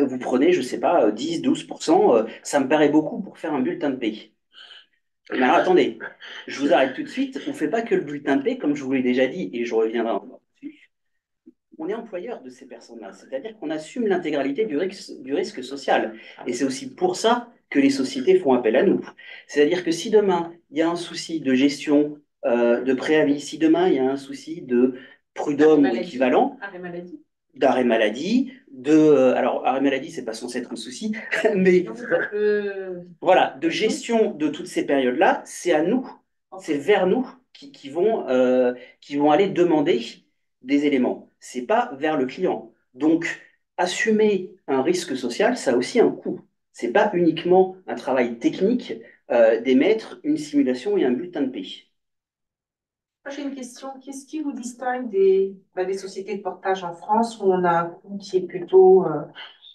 vous prenez, je ne sais pas, 10-12%, ça me paraît beaucoup pour faire un bulletin de paie. Mais alors attendez, je vous arrête tout de suite. On ne fait pas que le bulletin de paie, comme je vous l'ai déjà dit, et je reviendrai encore dessus. On est employeur de ces personnes-là, c'est-à-dire qu'on assume l'intégralité du risque social. Et c'est aussi pour ça que les sociétés font appel à nous. C'est-à-dire que si demain, il y a un souci de gestion de préavis, si demain, il y a un souci de prud'homme ou équivalent, Arrêt maladie. d'arrêt maladie, alors arrêt maladie, c'est pas censé être un souci, mais voilà, de gestion de toutes ces périodes-là, c'est à nous, c'est vers nous qui vont aller demander des éléments. C'est pas vers le client. Donc, assumer un risque social, ça a aussi un coût. C'est pas uniquement un travail technique d'émettre une simulation et un bulletin de paie. Moi, j'ai une question. Qu'est-ce qui vous distingue des sociétés de portage en France où on a un coût qui est plutôt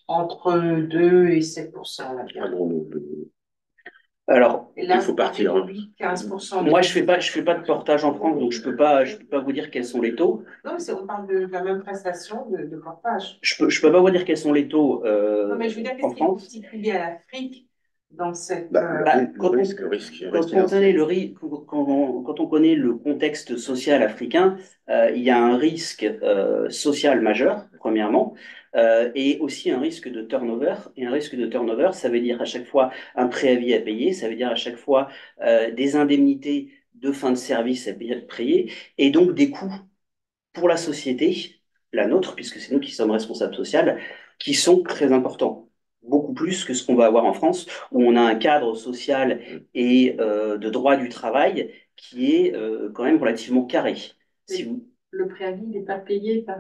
entre 2 et 7%, on va dire. Ah non, Alors, Et là, il faut vous parlez partir, de hein. 8-15%. moi, je fais pas de portage en France, donc je peux pas vous dire quels sont les taux. Non, mais on parle de la même prestation de portage. Je peux pas vous dire quels sont les taux Non, mais je veux dire, en qu'est-ce qui est France. particulier à l'Afrique dans cette. Quand on connaît le contexte social africain, il y a un risque social majeur, premièrement, et aussi un risque de turnover. Et un risque de turnover, ça veut dire à chaque fois un préavis à payer, ça veut dire à chaque fois des indemnités de fin de service à payer, et donc des coûts pour la société, la nôtre, puisque c'est nous qui sommes responsables sociaux, qui sont très importants. Beaucoup plus que ce qu'on va avoir en France, où on a un cadre social et de droit du travail qui est quand même relativement carré. Si vous... Le préavis, il n'est pas payé par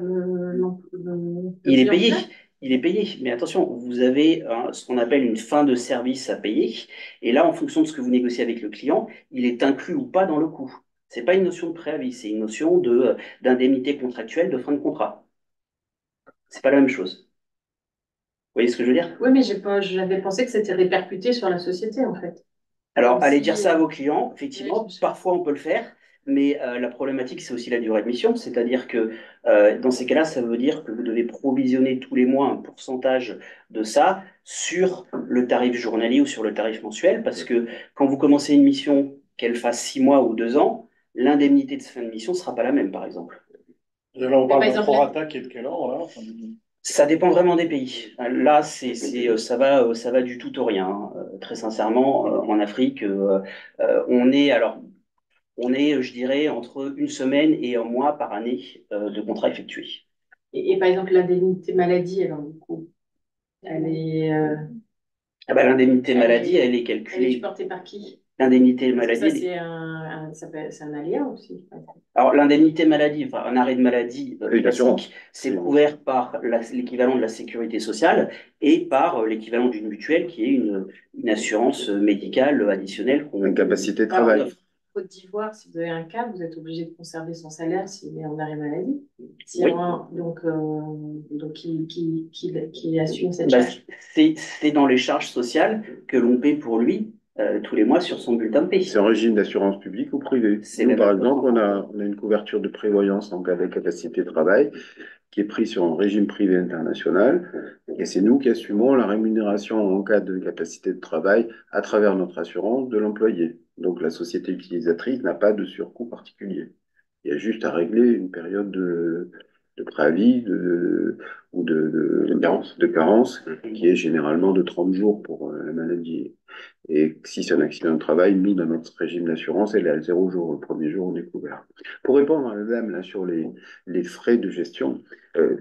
Il est client payé, final. il est payé, mais attention, vous avez ce qu'on appelle une fin de service à payer, et là, en fonction de ce que vous négociez avec le client, il est inclus ou pas dans le coût. C'est pas une notion de préavis, c'est une notion d'indemnité contractuelle de fin de contrat. C'est pas la même chose. Vous voyez ce que je veux dire? Oui, mais j'avais pensé que c'était répercuté sur la société, en fait. Alors, Comme allez si, dire ça à vos clients, effectivement, oui, parfois on peut le faire, mais la problématique, c'est aussi la durée de mission, c'est-à-dire que dans ces cas-là, ça veut dire que vous devez provisionner tous les mois un pourcentage de ça sur le tarif journalier ou sur le tarif mensuel, parce que quand vous commencez une mission, qu'elle fasse 6 mois ou 2 ans, l'indemnité de fin de mission ne sera pas la même, par exemple. Là, on par parle d'un exemple, prorata qui est de quel ordre, là? Ça dépend vraiment des pays. Là, ça va du tout au rien, hein. Très sincèrement, en Afrique, on est, je dirais, entre une semaine et un mois par année de contrat effectué. et par exemple, l'indemnité maladie, alors, du coup, elle est, Ah bah, l'indemnité maladie, elle est elle est calculée. supportée par qui? L'indemnité Parce que ça, maladie. c'est un aléa aussi. Alors, l'indemnité maladie, enfin, un arrêt de maladie Et l'assurance. classique, c'est couvert par l'équivalent de la sécurité sociale et par l'équivalent d'une mutuelle qui est une assurance médicale additionnelle Une capacité de qu'on travail. offre. Côte d'Ivoire, si vous avez un cas, vous êtes obligé de conserver son salaire s'il est en arrêt maladie. Si Oui. Donc qui assume cette Bah, charge. c'est dans les charges sociales que l'on paie pour lui tous les mois sur son bulletin de paie. C'est un régime d'assurance publique ou privé. C'est Nous, la par même exemple, chose. on a une couverture de prévoyance en cas d'incapacité de travail qui est prise sur un régime privé international. Et c'est nous qui assumons la rémunération en cas d'incapacité de travail à travers notre assurance de l'employé. Donc la société utilisatrice n'a pas de surcoût particulier. Il y a juste à régler une période de préavis ou de carence qui est généralement de 30 jours pour la maladie. Et si c'est un accident de travail, nous, dans notre régime d'assurance, elle est à 0 jour. Le premier jour, on est couvert. Pour répondre à la dame là, sur les frais de gestion,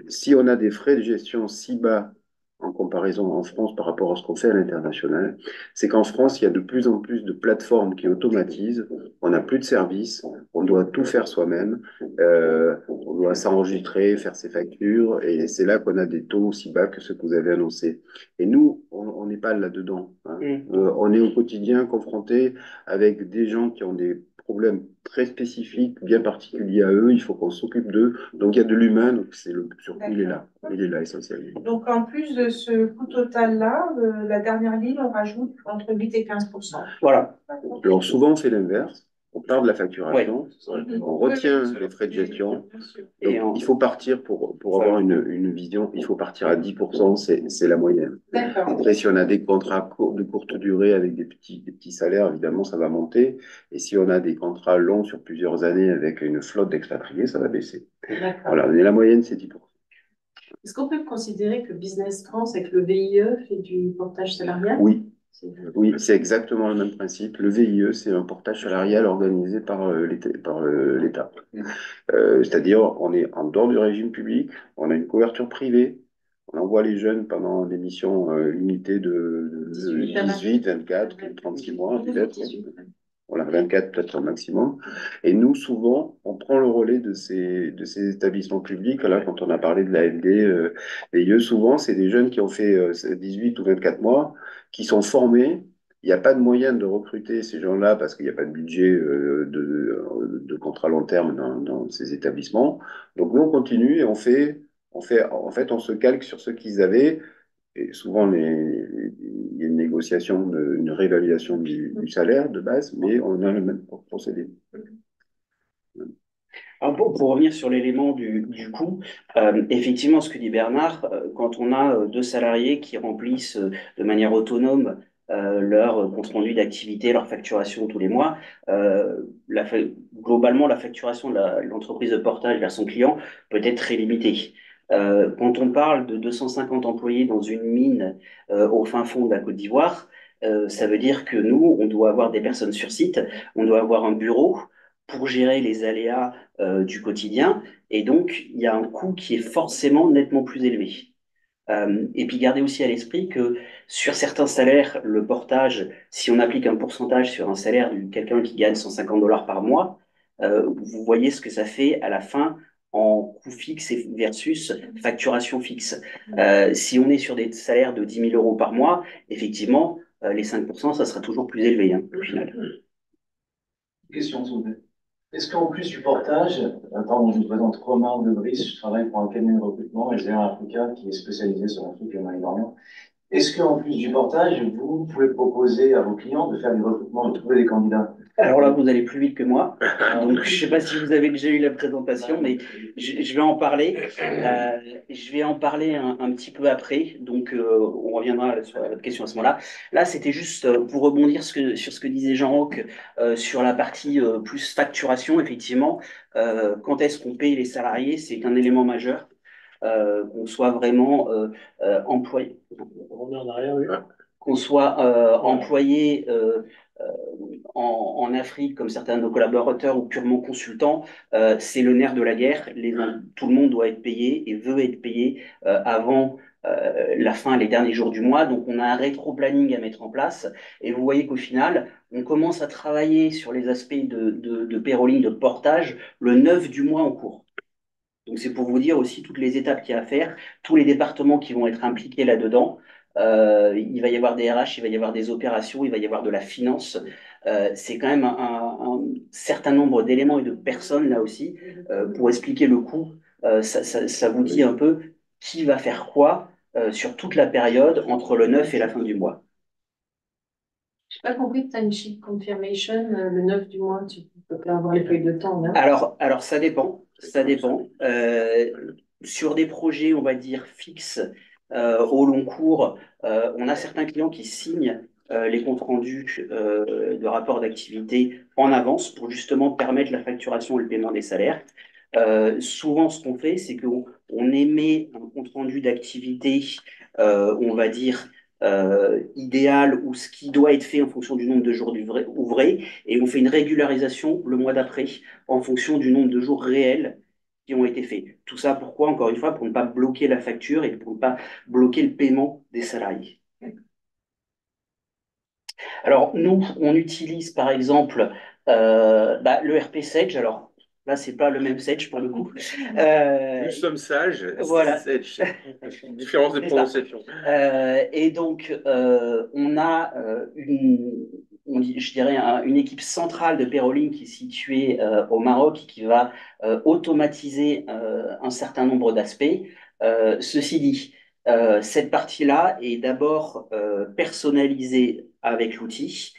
si on a des frais de gestion si bas en comparaison en France par rapport à ce qu'on fait à l'international, c'est qu'en France, il y a de plus en plus de plateformes qui automatisent, on n'a plus de services, on doit tout faire soi-même, on doit s'enregistrer, faire ses factures, et c'est là qu'on a des taux aussi bas que ceux que vous avez annoncés. Et nous, on n'est pas là-dedans. Hein. On est au quotidien confronté avec des gens qui ont des problèmes très spécifiques, bien particuliers à eux, il faut qu'on s'occupe d'eux. Donc il y a de l'humain, donc c'est le surcoût, il est là essentiellement. Donc en plus de ce coût total-là, la dernière ligne, on rajoute entre 8 et 15%. Voilà. Alors souvent on fait l'inverse, on part de la facturation, on retient les frais de gestion. Donc, il faut partir pour avoir une vision, il faut partir à 10%, c'est la moyenne. Après, si on a des contrats de courte durée avec des petits salaires, évidemment, ça va monter. Et si on a des contrats longs sur plusieurs années avec une flotte d'expatriés, ça va baisser. Voilà, mais la moyenne, c'est 10%. Est-ce qu'on peut considérer que Business France, avec le VIE, fait du portage salarial? Oui. Oui, c'est exactement le même principe. Le VIE, c'est un portage salarial organisé par l'État. C'est-à-dire, on est en dehors du régime public, on a une couverture privée, on envoie les jeunes pendant des missions limitées de 18, 24, 36 mois, peut-être. Voilà, 24 peut-être au maximum. Et nous, souvent, on prend le relais de ces établissements publics. Là, quand on a parlé de l'AFD, VIE, souvent, c'est des jeunes qui ont fait 18 ou 24 mois, qui sont formés. Il n'y a pas de moyen de recruter ces gens-là parce qu'il n'y a pas de budget de contrat long terme dans ces établissements. Donc, nous, on continue et en fait, on se calque sur ce qu'ils avaient. Et souvent, il y a une négociation, une réévaluation du salaire de base, mais on a le même procédé. Alors pour revenir sur l'élément du coût, effectivement, ce que dit Bernard, quand on a deux salariés qui remplissent de manière autonome leur compte rendu d'activité, leur facturation tous les mois, globalement, la facturation de l'entreprise de portage vers son client peut être très limitée. Quand on parle de 250 employés dans une mine au fin fond de la Côte d'Ivoire, ça veut dire que nous, on doit avoir des personnes sur site, on doit avoir un bureau pour gérer les aléas du quotidien. Et donc, il y a un coût qui est forcément nettement plus élevé. Et puis, gardez aussi à l'esprit que sur certains salaires, le portage, si on applique un pourcentage sur un salaire de quelqu'un qui gagne 150 dollars par mois, vous voyez ce que ça fait à la fin en coût fixe versus facturation fixe. Si on est sur des salaires de 10 000 euros par mois, effectivement, les 5%, ça sera toujours plus élevé au final. Question soulevée. Est-ce qu'en plus du portage, pardon, je me présente Romain Debris, je travaille pour un cabinet de recrutement et j'ai un avocat qui est spécialisé sur l'Afrique et le Moyen-Orient. Est-ce qu'en plus du portage, vous pouvez proposer à vos clients de faire du recrutement, de trouver des candidats? Alors là, vous allez plus vite que moi. Donc, je ne sais pas si vous avez déjà eu la présentation, mais je vais en parler. Je vais en parler un petit peu après. Donc, on reviendra sur votre question à ce moment-là. Là, c'était juste pour rebondir sur ce que disait Jean-Roch sur la partie plus facturation. Effectivement, quand est-ce qu'on paye les salariés, c'est un élément majeur. Qu'on soit vraiment employé. Qu'on soit employé en Afrique, comme certains de nos collaborateurs, ou purement consultants, c'est le nerf de la guerre. Tout le monde doit être payé et veut être payé avant la fin, les derniers jours du mois. Donc, on a un rétro-planning à mettre en place. Et vous voyez qu'au final, on commence à travailler sur les aspects de payrolling, de portage, le 9 du mois en cours. Donc, c'est pour vous dire aussi toutes les étapes qu'il y a à faire, tous les départements qui vont être impliqués là-dedans. Il va y avoir des RH, il va y avoir des opérations, il va y avoir de la finance. C'est quand même un certain nombre d'éléments et de personnes là aussi pour expliquer le coût. Ça vous dit un peu qui va faire quoi sur toute la période entre le 9 et la fin du mois. J'ai pas compris, timesheet confirmation, le 9 du mois, tu peux pas avoir les feuilles de temps, là. Alors ça dépend, ça dépend. Sur des projets, on va dire, fixes au long cours, on a certains clients qui signent les comptes rendus de rapport d'activité en avance pour justement permettre la facturation et le paiement des salaires. Souvent, ce qu'on fait, c'est qu'on émet un compte rendu d'activité, on va dire, idéal ou ce qui doit être fait en fonction du nombre de jours ouvrés, et on fait une régularisation le mois d'après en fonction du nombre de jours réels qui ont été faits. Tout ça, pourquoi? Encore une fois, pour ne pas bloquer la facture et pour ne pas bloquer le paiement des salariés. Alors, nous, on utilise par exemple le RP Sage. Alors, là, c'est pas le même Sage pour le coup. Nous sommes sages, Voilà. Sage. Différence de prononciation. Et donc, on a je dirais une équipe centrale de payrolling qui est située au Maroc et qui va automatiser un certain nombre d'aspects. Ceci dit, cette partie-là est d'abord personnalisée avec l'outil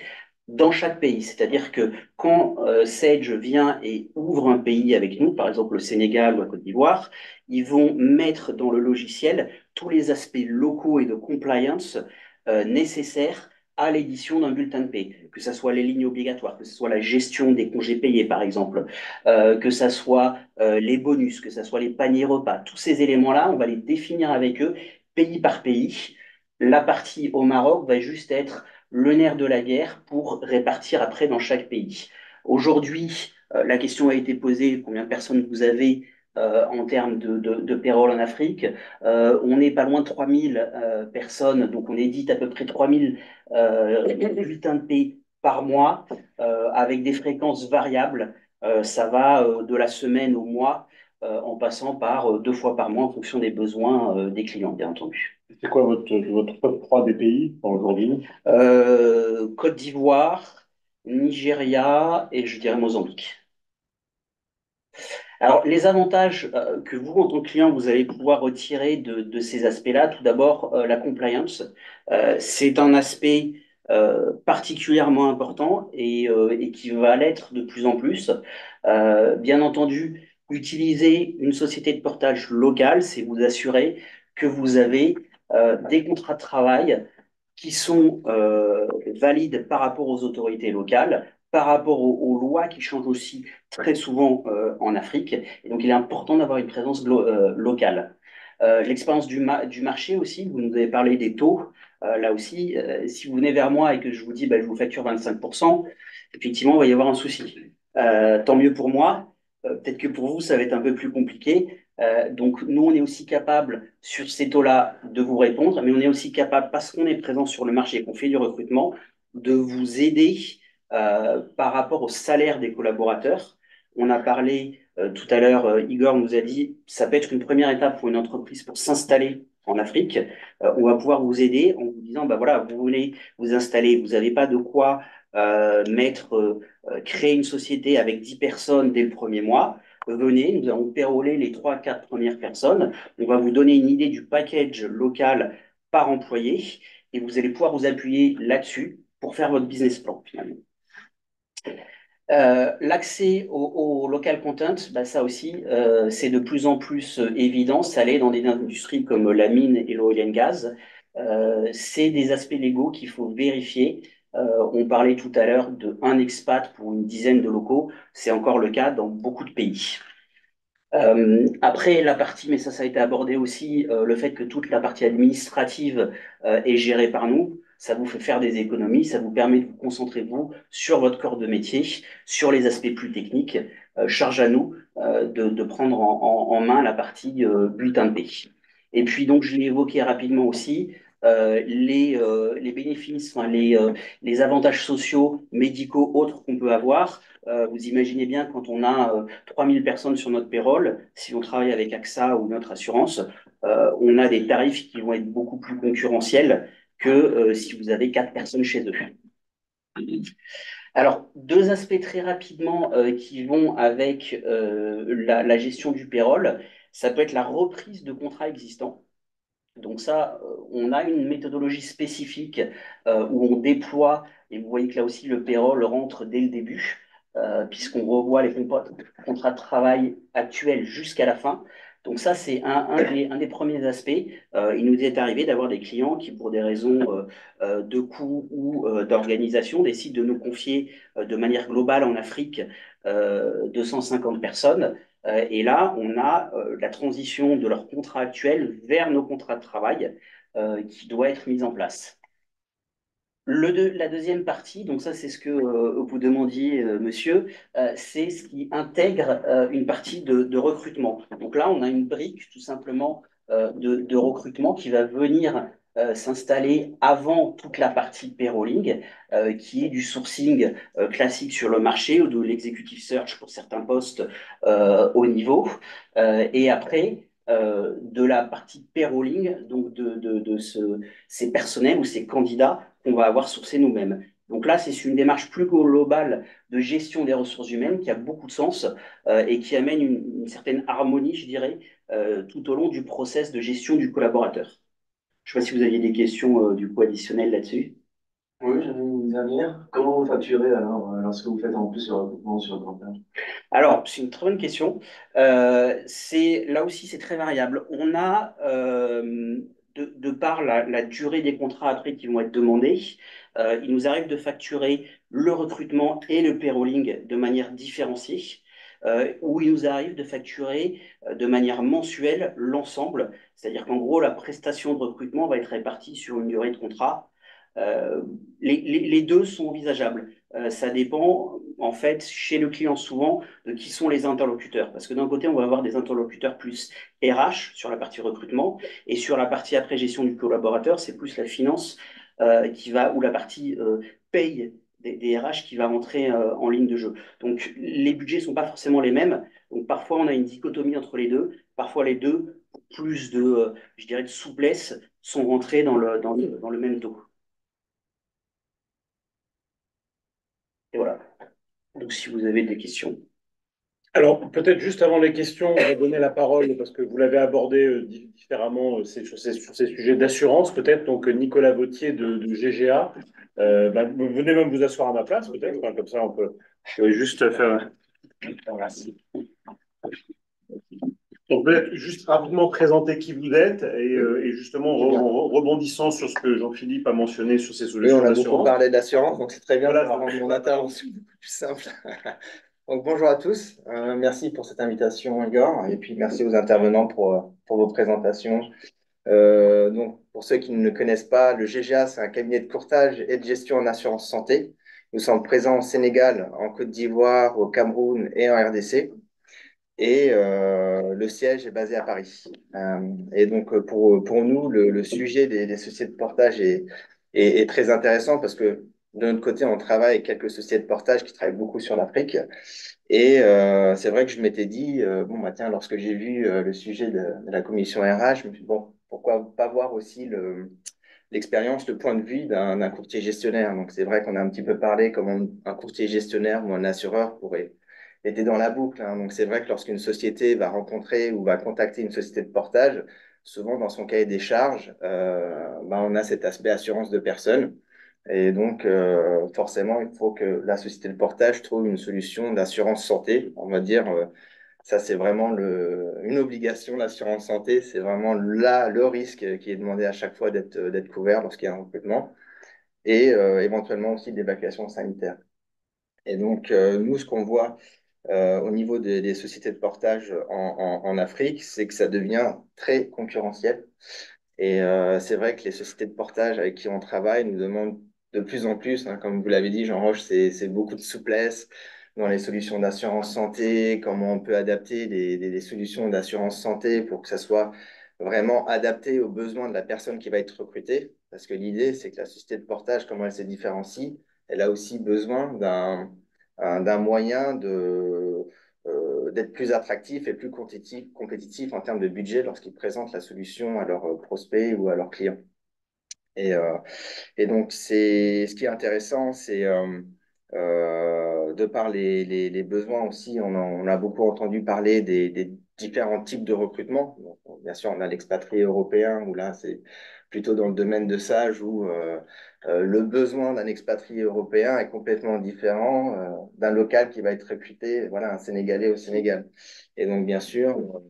dans chaque pays. C'est-à-dire que quand Sage vient et ouvre un pays avec nous, par exemple le Sénégal ou la Côte d'Ivoire, ils vont mettre dans le logiciel tous les aspects locaux et de compliance nécessaires à l'édition d'un bulletin de paie, que ce soit les lignes obligatoires, que ce soit la gestion des congés payés, par exemple, que ce soit les bonus, que ce soit les paniers repas. Tous ces éléments-là, on va les définir avec eux, pays par pays. La partie au Maroc va juste être le nerf de la guerre pour répartir après dans chaque pays. Aujourd'hui, la question a été posée, combien de personnes vous avez en termes de payroll en Afrique. On n'est pas loin de 3000 personnes, donc on édite à peu près 3000 bulletins de paie par mois, avec des fréquences variables. Ça va de la semaine au mois, en passant par 2 fois par mois en fonction des besoins des clients, bien entendu. C'est quoi votre top 3 des pays aujourd'hui? Côte d'Ivoire, Nigeria et je dirais Mozambique. Alors, les avantages que vous, en tant que client, vous allez pouvoir retirer de ces aspects-là, tout d'abord, la compliance. C'est un aspect particulièrement important et qui va l'être de plus en plus. Bien entendu, utiliser une société de portage locale, c'est vous assurer que vous avez des contrats de travail qui sont valides par rapport aux autorités locales, par rapport aux lois qui changent aussi très souvent en Afrique. Et donc, il est important d'avoir une présence locale. L'expérience du marché aussi, vous nous avez parlé des taux. Là aussi, si vous venez vers moi et que je vous dis je vous facture 25%, effectivement, il va y avoir un souci. Tant mieux pour moi. Peut-être que pour vous, ça va être un peu plus compliqué. Donc, nous, on est aussi capable, sur ces taux-là, de vous répondre, mais on est aussi capable, parce qu'on est présent sur le marché et qu'on fait du recrutement, de vous aider par rapport au salaire des collaborateurs. On a parlé tout à l'heure, Igor nous a dit, ça peut être une première étape pour une entreprise pour s'installer en Afrique. On va pouvoir vous aider en vous disant, voilà, vous voulez vous installer, vous n'avez pas de quoi créer une société avec 10 personnes dès le premier mois. Venez, nous allons péroler les 3-4 premières personnes. On va vous donner une idée du package local par employé et vous allez pouvoir vous appuyer là-dessus pour faire votre business plan finalement. L'accès au local content, ça aussi, c'est de plus en plus évident. Ça l'est dans des industries comme la mine et l'oil and gas. C'est des aspects légaux qu'il faut vérifier. On parlait tout à l'heure d'un expat pour une dizaine de locaux. C'est encore le cas dans beaucoup de pays. Après la partie, mais ça a été abordé aussi, le fait que toute la partie administrative est gérée par nous, ça vous fait faire des économies, ça vous permet de vous concentrer, vous, sur votre corps de métier, sur les aspects plus techniques. Charge à nous de prendre en main la partie bulletin de paie. Et puis, donc, je l'ai évoqué rapidement aussi, les bénéfices, enfin, les avantages sociaux, médicaux, autres qu'on peut avoir. Vous imaginez bien quand on a 3000 personnes sur notre payroll, si on travaille avec AXA ou notre assurance, on a des tarifs qui vont être beaucoup plus concurrentiels que si vous avez 4 personnes chez eux. Alors, deux aspects très rapidement qui vont avec la gestion du payroll. Ça peut être la reprise de contrats existants. Donc ça, on a une méthodologie spécifique où on déploie, et vous voyez que là aussi le payroll rentre dès le début, puisqu'on revoit les contrats de travail actuels jusqu'à la fin. Donc ça, c'est un des premiers aspects. Il nous est arrivé d'avoir des clients qui, pour des raisons de coût ou d'organisation, décident de nous confier de manière globale en Afrique 250 personnes. Et là, on a la transition de leur contrat actuel vers nos contrats de travail qui doit être mise en place. La deuxième partie, donc ça c'est ce que vous demandiez, monsieur, c'est ce qui intègre une partie de recrutement. Donc là, on a une brique tout simplement de recrutement qui va venir s'installer avant toute la partie payrolling, qui est du sourcing classique sur le marché ou de l'executive search pour certains postes haut niveau. Et après, de la partie payrolling, donc ces personnels ou ces candidats qu'on va avoir sourcés nous-mêmes. Donc là, c'est une démarche plus globale de gestion des ressources humaines qui a beaucoup de sens et qui amène une certaine harmonie, je dirais, tout au long du process de gestion du collaborateur. Je ne sais pas si vous aviez des questions du coup additionnelles là-dessus. Oui, j'avais une dernière. Comment vous facturez alors lorsque vous faites en plus le recrutement sur le portage? Alors, c'est une très bonne question. Là aussi, c'est très variable. On a, de par la durée des contrats après qui vont être demandés, il nous arrive de facturer le recrutement et le payrolling de manière différenciée, ou il nous arrive de facturer de manière mensuelle l'ensemble. C'est-à-dire qu'en gros, la prestation de recrutement va être répartie sur une durée de contrat. Euh, les deux sont envisageables. Ça dépend, en fait, chez le client souvent, de qui sont les interlocuteurs. Parce que d'un côté, on va avoir des interlocuteurs plus RH sur la partie recrutement, et sur la partie après gestion du collaborateur, c'est plus la finance ou la partie paye des RH qui va rentrer en ligne de jeu. Donc les budgets ne sont pas forcément les mêmes. Donc parfois, on a une dichotomie entre les deux. Parfois, les deux, pour plus je dirais, de souplesse, sont rentrés dans le même dos. Et voilà. Donc, si vous avez des questions. Alors, peut-être juste avant les questions, on va donner la parole, parce que vous l'avez abordé différemment sur ces sujets d'assurance, peut-être. Donc, Nicolas Vautier de GGA. Vous venez même vous asseoir à ma place, peut-être. Enfin, comme ça, on peut. Je vais juste faire. Merci. Donc, peut-être juste rapidement présenter qui vous êtes et justement rebondissant sur ce que Jean-Philippe a mentionné sur ces solutions Oui, on a d'assurance. beaucoup parlé d'assurance, donc c'est très bien Voilà, de rendre mon intervention beaucoup plus simple. Donc bonjour à tous, merci pour cette invitation Igor, et puis merci aux intervenants pour vos présentations. Donc pour ceux qui ne le connaissent pas, le GGA, c'est un cabinet de courtage et de gestion en assurance santé. Nous sommes présents au Sénégal, en Côte d'Ivoire, au Cameroun et en RDC. Et le siège est basé à Paris. Et donc, pour nous, le sujet des sociétés de portage est très intéressant parce que de notre côté, on travaille avec quelques sociétés de portage qui travaillent beaucoup sur l'Afrique. Et c'est vrai que je m'étais dit, bon, bah, tiens, lorsque j'ai vu le sujet de la commission RH, je me suis dit, bon, pourquoi pas voir aussi l'expérience, le point de vue d'un courtier gestionnaire. Donc, c'est vrai qu'on a un petit peu parlé comment un courtier gestionnaire ou un assureur pourrait être dans la boucle, hein. Donc, c'est vrai que lorsqu'une société va rencontrer ou va contacter une société de portage, souvent dans son cahier des charges, on a cet aspect assurance de personnes. Et donc, forcément, il faut que la société de portage trouve une solution d'assurance santé, on va dire. Ça, c'est vraiment une obligation, l'assurance santé. C'est vraiment là le risque qui est demandé à chaque fois d'être couvert lorsqu'il y a un recrutement et éventuellement aussi d'évacuation sanitaire. Et donc, nous, ce qu'on voit au niveau des sociétés de portage en Afrique, c'est que ça devient très concurrentiel. Et c'est vrai que les sociétés de portage avec qui on travaille nous demandent de plus en plus, hein, comme vous l'avez dit, Jean Roche, c'est beaucoup de souplesse dans les solutions d'assurance santé, comment on peut adapter des solutions d'assurance santé pour que ça soit vraiment adapté aux besoins de la personne qui va être recrutée. Parce que l'idée, c'est que la société de portage, comment elle se différencie, elle a aussi besoin d'un moyen d'être plus attractif et plus compétitif en termes de budget lorsqu'ils présentent la solution à leurs prospects ou à leurs clients. Et, euh, et donc, ce qui est intéressant, c'est de par les besoins aussi, on a beaucoup entendu parler des différents types de recrutement. Donc, bien sûr, on a l'expatrié européen, où là, c'est plutôt dans le domaine de Sage, où le besoin d'un expatrié européen est complètement différent d'un local qui va être recruté, voilà, un Sénégalais au Sénégal. Et donc, bien sûr,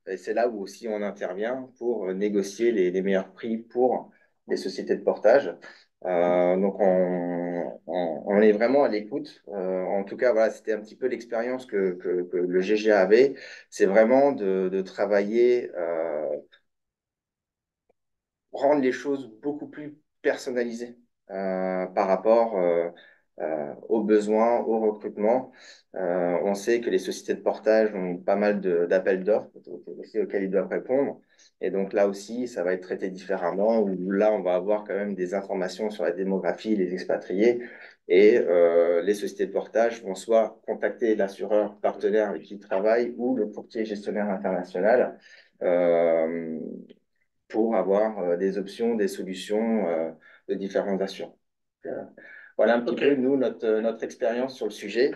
et c'est là où aussi on intervient pour négocier les meilleurs prix pour les sociétés de portage. Donc, on est vraiment à l'écoute. En tout cas, voilà, c'était un petit peu l'expérience que le GGA avait. C'est vraiment de travailler, rendre les choses beaucoup plus personnalisées par rapport aux besoins, au recrutement. On sait que les sociétés de portage ont pas mal d'appels d'offres aussi auxquels ils doivent répondre. Et donc là aussi, ça va être traité différemment, où là, on va avoir quand même des informations sur la démographie, les expatriés. Et les sociétés de portage vont soit contacter l'assureur partenaire avec qui ils travaillent ou le courtier gestionnaire international. Euh, pour avoir des options, des solutions de différentes assurances. Voilà un petit peu, nous, notre expérience sur le sujet.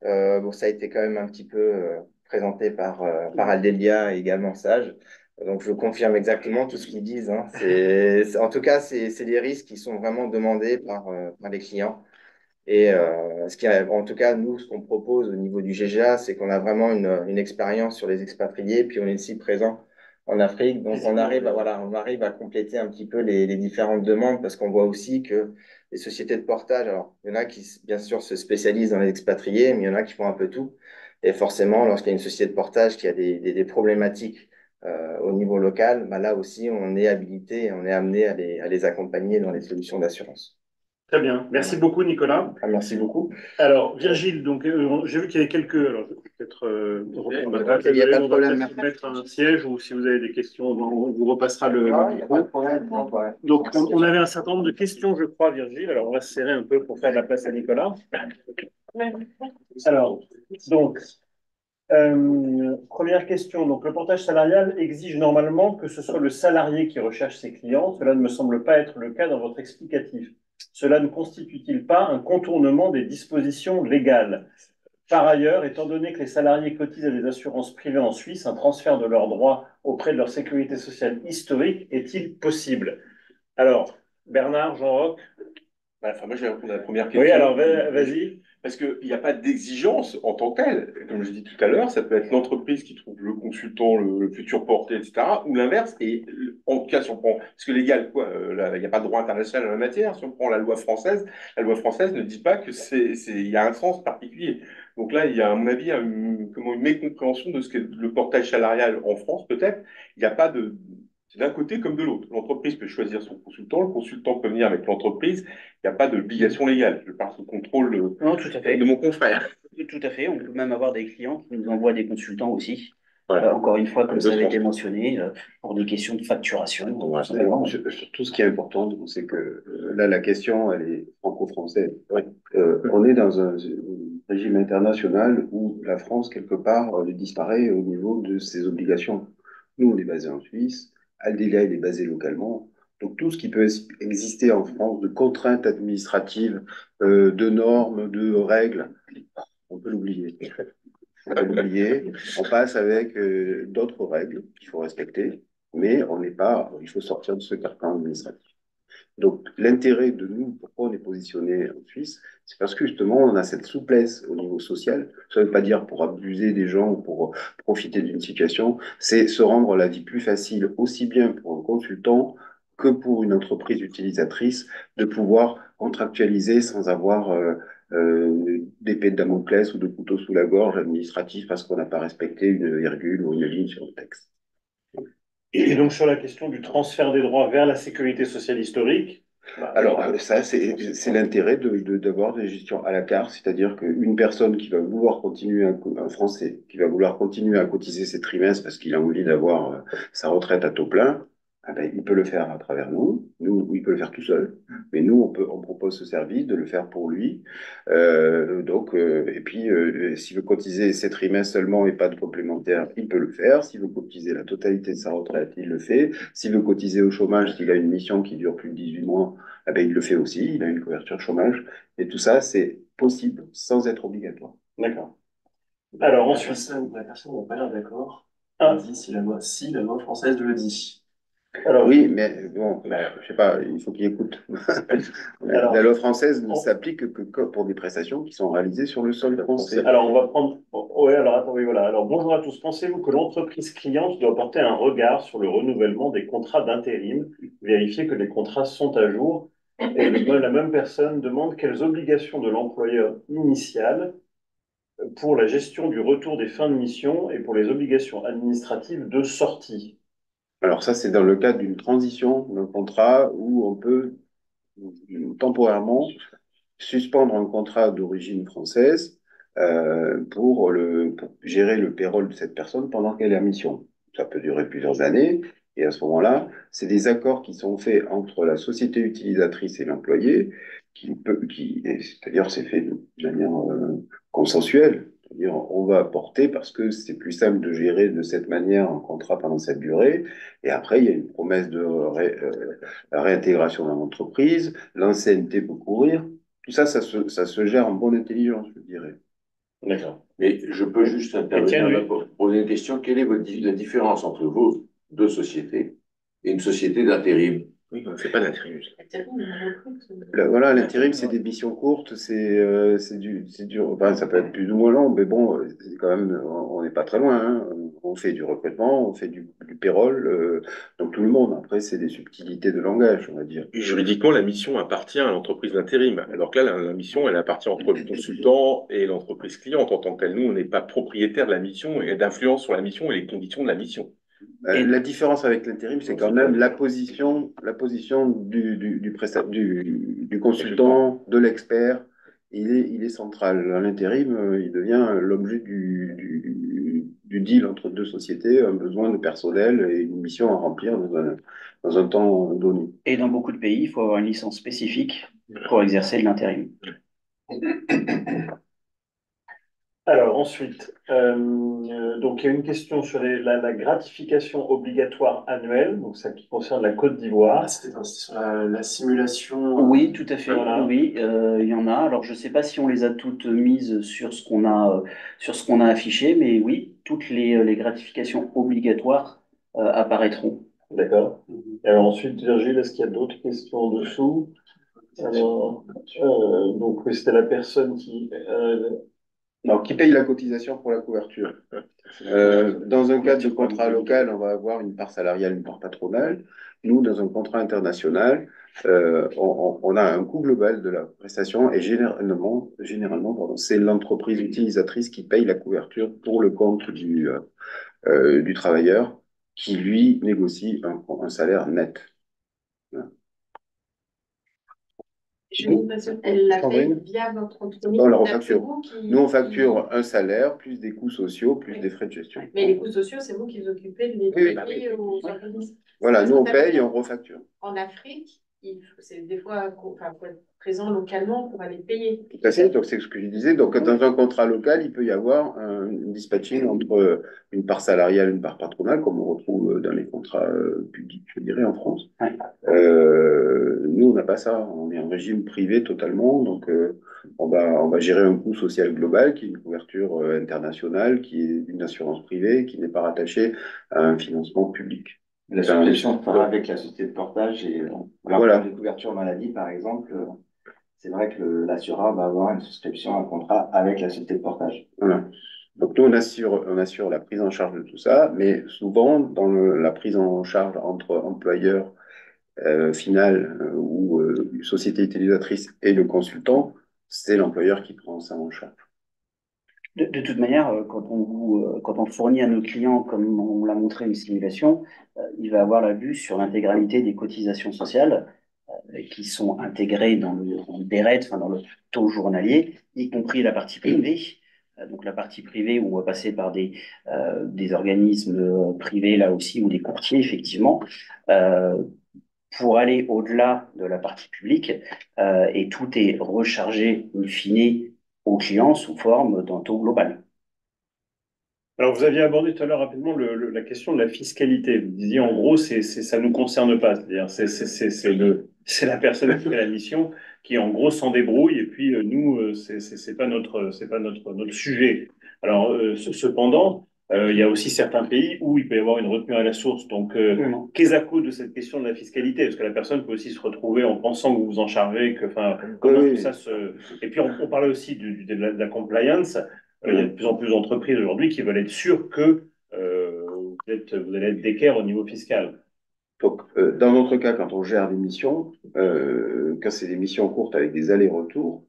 Bon, ça a été quand même un petit peu présenté par Aldélia et également Sage. Donc, je confirme exactement tout ce qu'ils disent, hein. En tout cas, c'est des risques qui sont vraiment demandés par les clients. Et en tout cas, nous, ce qu'on propose au niveau du GGA, c'est qu'on a vraiment une expérience sur les expatriés, puis on est ici présent en Afrique. Donc, on arrive à compléter un petit peu les différentes demandes parce qu'on voit aussi que les sociétés de portage, alors, il y en a qui, bien sûr, se spécialisent dans les expatriés, mais il y en a qui font un peu tout. Et forcément, lorsqu'il y a une société de portage qui a des problématiques au niveau local, bah là aussi, on est habilité, on est amené à les accompagner dans les solutions d'assurance. Très bien. Merci beaucoup, Nicolas. Merci beaucoup. Alors, Virgile, donc, j'ai vu qu'il y avait quelques. Alors, je vais peut-être reprendre ma place. Il n'y a pas de On va problème. peut-être mettre un siège ou si vous avez des questions, on vous repassera le Il n'y a micro. pas de problème. Donc, on avait un certain nombre de questions, je crois, Virgile. Alors, on va se serrer un peu pour faire de la place à Nicolas. Alors, donc, première question. Donc, le portage salarial exige normalement que ce soit le salarié qui recherche ses clients. Cela ne me semble pas être le cas dans votre explicatif. Cela ne constitue-t-il pas un contournement des dispositions légales? Par ailleurs, étant donné que les salariés cotisent à des assurances privées en Suisse, un transfert de leurs droits auprès de leur sécurité sociale historique est-il possible? Alors, Bernard, Jean-Roch? Enfin, moi, je vais répondre à la première question. Oui, alors vas-y. Parce qu'il n'y a pas d'exigence en tant que telle. Comme je l'ai dit tout à l'heure, ça peut être l'entreprise qui trouve le consultant, le futur porté, etc. Ou l'inverse. Et en tout cas, si on prend. Parce que légal, quoi, il n'y a pas de droit international en la matière. Si on prend la loi française ne dit pas que il y a un sens particulier. Donc là, il y a, à mon avis, une mécompréhension de ce qu'est le portage salarial en France, peut-être. Il n'y a pas de. C'est d'un côté comme de l'autre. L'entreprise peut choisir son consultant, le consultant peut venir avec l'entreprise. Il n'y a pas d'obligation légale. Je parle sous contrôle Non, tout à fait. de mon confrère. Tout à fait. On peut même avoir des clients qui nous envoient des consultants aussi. Voilà. Encore une fois, comme ça avait été mentionné, pour des questions de facturation. Surtout, ce qui est important, c'est que là, la question, elle est franco-française. On est dans un régime international où la France, quelque part, disparaît au niveau de ses obligations. Nous, on est basé en Suisse. Aldélia, il est basé localement. Donc, tout ce qui peut exister en France de contraintes administratives, de normes, de règles, on peut l'oublier. On peut l'oublier. On passe avec d'autres règles qu'il faut respecter, mais on n'est pas, il faut sortir de ce carcan administratif. Donc, l'intérêt de nous, pourquoi on est positionné en Suisse, c'est parce que justement, on a cette souplesse au niveau social. Ça ne veut pas dire pour abuser des gens ou pour profiter d'une situation, c'est se rendre la vie plus facile, aussi bien pour un consultant que pour une entreprise utilisatrice, de pouvoir contractualiser sans avoir d'épée de Damoclès ou de couteau sous la gorge administratif parce qu'on n'a pas respecté une virgule ou une ligne sur le texte. Et donc, sur la question du transfert des droits vers la sécurité sociale historique, Alors, ça, c'est l'intérêt d'avoir des gestions à la carte, c'est-à-dire qu'une personne qui va vouloir continuer, un Français, qui va vouloir continuer à cotiser ses trimestres parce qu'il a envie d'avoir sa retraite à taux plein, ah ben, il peut le faire à travers nous. Nous, il peut le faire tout seul. Mais nous, on propose ce service de le faire pour lui. Et puis, s'il veut cotiser ses trimestres seulement et pas de complémentaire, il peut le faire. S'il veut cotiser la totalité de sa retraite, il le fait. S'il veut cotiser au chômage, s'il a une mission qui dure plus de 18 mois, ah ben, il le fait aussi. Il a une couverture chômage. Et tout ça, c'est possible sans être obligatoire. D'accord. Alors, La ensuite, personne n'a pas l'air d'accord. Ah. Elle dit si la loi française le dit. alors, Oui, mais bon, je sais pas, il faut qu'il écoute. Alors, La loi française ne s'applique que pour des prestations qui sont réalisées sur le sol français. alors, on va prendre. Oui, alors attendez, voilà. Alors, bonjour à tous. Pensez-vous que l'entreprise cliente doit porter un regard sur le renouvellement des contrats d'intérim, vérifier que les contrats sont à jour, et la même personne demande quelles obligations de l'employeur initial pour la gestion du retour des fins de mission et pour les obligations administratives de sortie. Alors ça, c'est dans le cadre d'une transition d'un contrat où on peut temporairement suspendre un contrat d'origine française pour gérer le payroll de cette personne pendant qu'elle est en mission. Ça peut durer plusieurs années. Et à ce moment-là, c'est des accords qui sont faits entre la société utilisatrice et l'employé, c'est-à-dire c'est fait de manière consensuelle. C'est-à-dire on va apporter parce que c'est plus simple de gérer de cette manière un contrat pendant cette durée. Et après, il y a une promesse de réintégration dans l'entreprise, l'ancienneté peut courir. Tout ça, ça se gère en bonne intelligence, je dirais. D'accord. Mais je peux juste intervenir là pour poser une question. Quelle est la différence entre vos deux sociétés et une société d'intérim? Oui, on ne fait pas d'intérim. Voilà, l'intérim, c'est des missions courtes, c'est du, enfin, ça peut être plus ou moins long, mais bon, c'est quand même, on n'est pas très loin, hein. On fait du recrutement, on fait du payroll, donc tout le monde. Après, c'est des subtilités de langage, on va dire. Et juridiquement, la mission appartient à l'entreprise d'intérim. Alors que là, la mission, elle appartient entre le consultant et l'entreprise cliente. En tant que tel, nous, on n'est pas propriétaire de la mission et d'influence sur la mission et les conditions de la mission. La différence avec l'intérim, c'est quand même la position du consultant, de l'expert. Il est central. Dans l'intérim, il devient l'objet du deal entre deux sociétés, un besoin de personnel et une mission à remplir dans un temps donné. Et dans beaucoup de pays, il faut avoir une licence spécifique pour exercer de l'intérim. Alors ensuite, donc il y a une question sur la gratification obligatoire annuelle, donc ça qui concerne la Côte d'Ivoire. C'était sur la simulation. Oui, tout à fait. Voilà. Oui, il y en a. Alors je ne sais pas si on les a toutes mises sur ce qu'on a affiché, mais oui, toutes les gratifications obligatoires apparaîtront. D'accord. Alors ensuite, Virgile, est-ce qu'il y a d'autres questions en dessous? Alors, donc oui, c'était la personne qui Alors, qui paye la cotisation pour la couverture? Dans un cadre de contrat local, on va avoir une part salariale, une part patronale. Nous, dans un contrat international, on a un coût global de la prestation et généralement, pardon, c'est l'entreprise utilisatrice qui paye la couverture pour le compte du travailleur qui, lui, négocie un salaire net. Voilà. Elle l'a fait via votre entreprise. On la refacture. Nous, on facture un salaire, plus des coûts sociaux, plus des frais de gestion. Mais les coûts sociaux, c'est vous qui vous occupez de les payer aux organismes. Voilà, nous, on paye et on refacture. En Afrique, c'est des fois, enfin, faut être présent localement pour aller payer. Tout à fait, donc c'est ce que je disais. Donc, dans un contrat local, il peut y avoir un dispatching entre une part salariale et une part patronale, comme on retrouve dans les contrats publics, je dirais, en France. Ouais. Nous, on n'a pas ça. On est en régime privé totalement. Donc, on va gérer un coût social global, qui est une couverture internationale, qui est une assurance privée, qui n'est pas rattachée à un financement public. La souscription se fera avec la société de portage et voilà. Pour les couvertures maladie, par exemple, c'est vrai que l'assureur va avoir une souscription, un contrat avec la société de portage. Voilà. Donc nous, on assure la prise en charge de tout ça, mais souvent, dans la prise en charge entre employeur final ou société utilisatrice et le consultant, c'est l'employeur qui prend ça en charge. De toute manière, quand on fournit à nos clients, comme on l'a montré une simulation, il va avoir la vue sur l'intégralité des cotisations sociales. qui sont intégrés dans le DRED, enfin dans le taux journalier, y compris la partie privée. Donc la partie privée où on va passer par des organismes privés là aussi, ou des courtiers effectivement, pour aller au-delà de la partie publique, et tout est rechargé in fine au client sous forme d'un taux global. Alors, vous aviez abordé tout à l'heure rapidement la question de la fiscalité. Vous disiez, en gros, ça ne nous concerne pas. C'est-à-dire, c'est la personne qui fait la mission qui, en gros, s'en débrouille. Et puis, nous, c'est pas notre sujet. Alors, cependant, il y a aussi certains pays où il peut y avoir une retenue à la source. Donc, qu'est-ce à cause de cette question de la fiscalité? Parce que la personne peut aussi se retrouver en pensant que vous vous en chargez, enfin, comment tout ça se... Et puis, on parlait aussi de la compliance. Il y a de plus en plus d'entreprises aujourd'hui qui veulent être sûres que vous allez être d'équerre au niveau fiscal. Donc, dans notre cas, quand on gère des missions, quand c'est des missions courtes avec des allers-retours,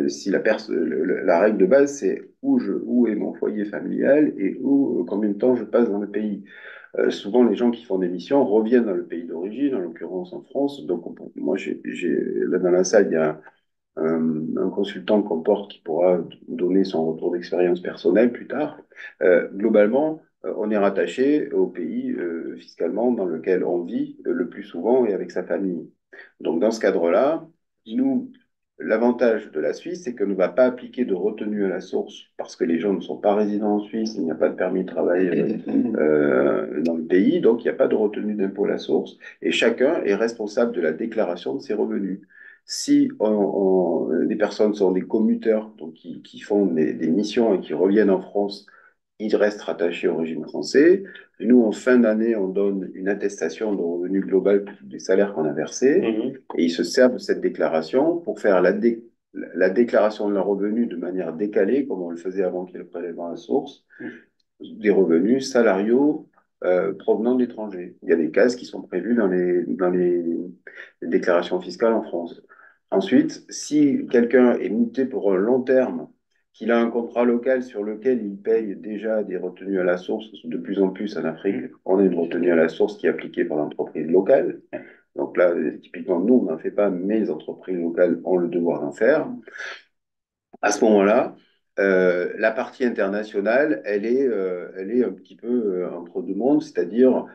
si la règle de base, c'est où est mon foyer familial et combien de temps je passe dans le pays. Souvent, les gens qui font des missions reviennent dans le pays d'origine, en l'occurrence en France. Donc, moi, là dans la salle, il y a un consultant qu'on porte qui pourra donner son retour d'expérience personnelle plus tard. Globalement, on est rattaché au pays fiscalement dans lequel on vit le plus souvent et avec sa famille. Donc, dans ce cadre-là, nous, l'avantage de la Suisse, c'est qu'elle ne va pas appliquer de retenue à la source parce que les gens ne sont pas résidents en Suisse, il n'y a pas de permis de travail dans le pays, donc il n'y a pas de retenue d'impôt à la source et chacun est responsable de la déclaration de ses revenus. Si les personnes sont des commuteurs, donc qui font des missions et qui reviennent en France, ils restent rattachés au régime français. Nous, en fin d'année, on donne une attestation de revenu global des salaires qu'on a versés et ils se servent de cette déclaration pour faire la déclaration de leurs revenus de manière décalée, comme on le faisait avant qu'il y ait le prélèvement à la source, des revenus salariaux provenant de l'étranger. Il y a des cases qui sont prévues dans les déclarations fiscales en France. Ensuite, si quelqu'un est muté pour un long terme, qu'il a un contrat local sur lequel il paye déjà des retenues à la source, de plus en plus en Afrique, on a une retenue à la source qui est appliquée par l'entreprise locale. Donc là, typiquement, nous, on n'en fait pas, mais les entreprises locales ont le devoir d'en faire. À ce moment-là, la partie internationale, elle est un petit peu entre deux mondes, c'est-à-dire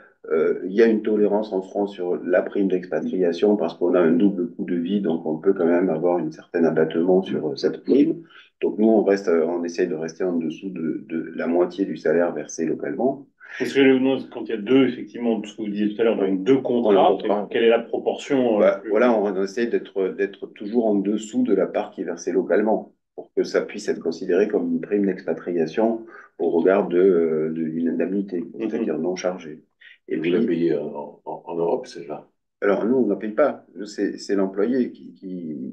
il y a une tolérance en France sur la prime d'expatriation parce qu'on a un double coût de vie, donc on peut quand même avoir un certain abattement sur cette prime. Donc nous, on essaye de rester en dessous de la moitié du salaire versé localement. Parce que quand il y a deux, effectivement, ce que vous disiez tout à l'heure, donc deux contrats, quelle est la proportion Voilà, on essaie d'être toujours en dessous de la part qui est versée localement, pour que ça puisse être considéré comme une prime d'expatriation au regard d'une indemnité, c'est-à-dire non chargée. Et vous la payez en Europe, celle-là? Alors nous, on ne la paye pas. Nous, c'est l'employé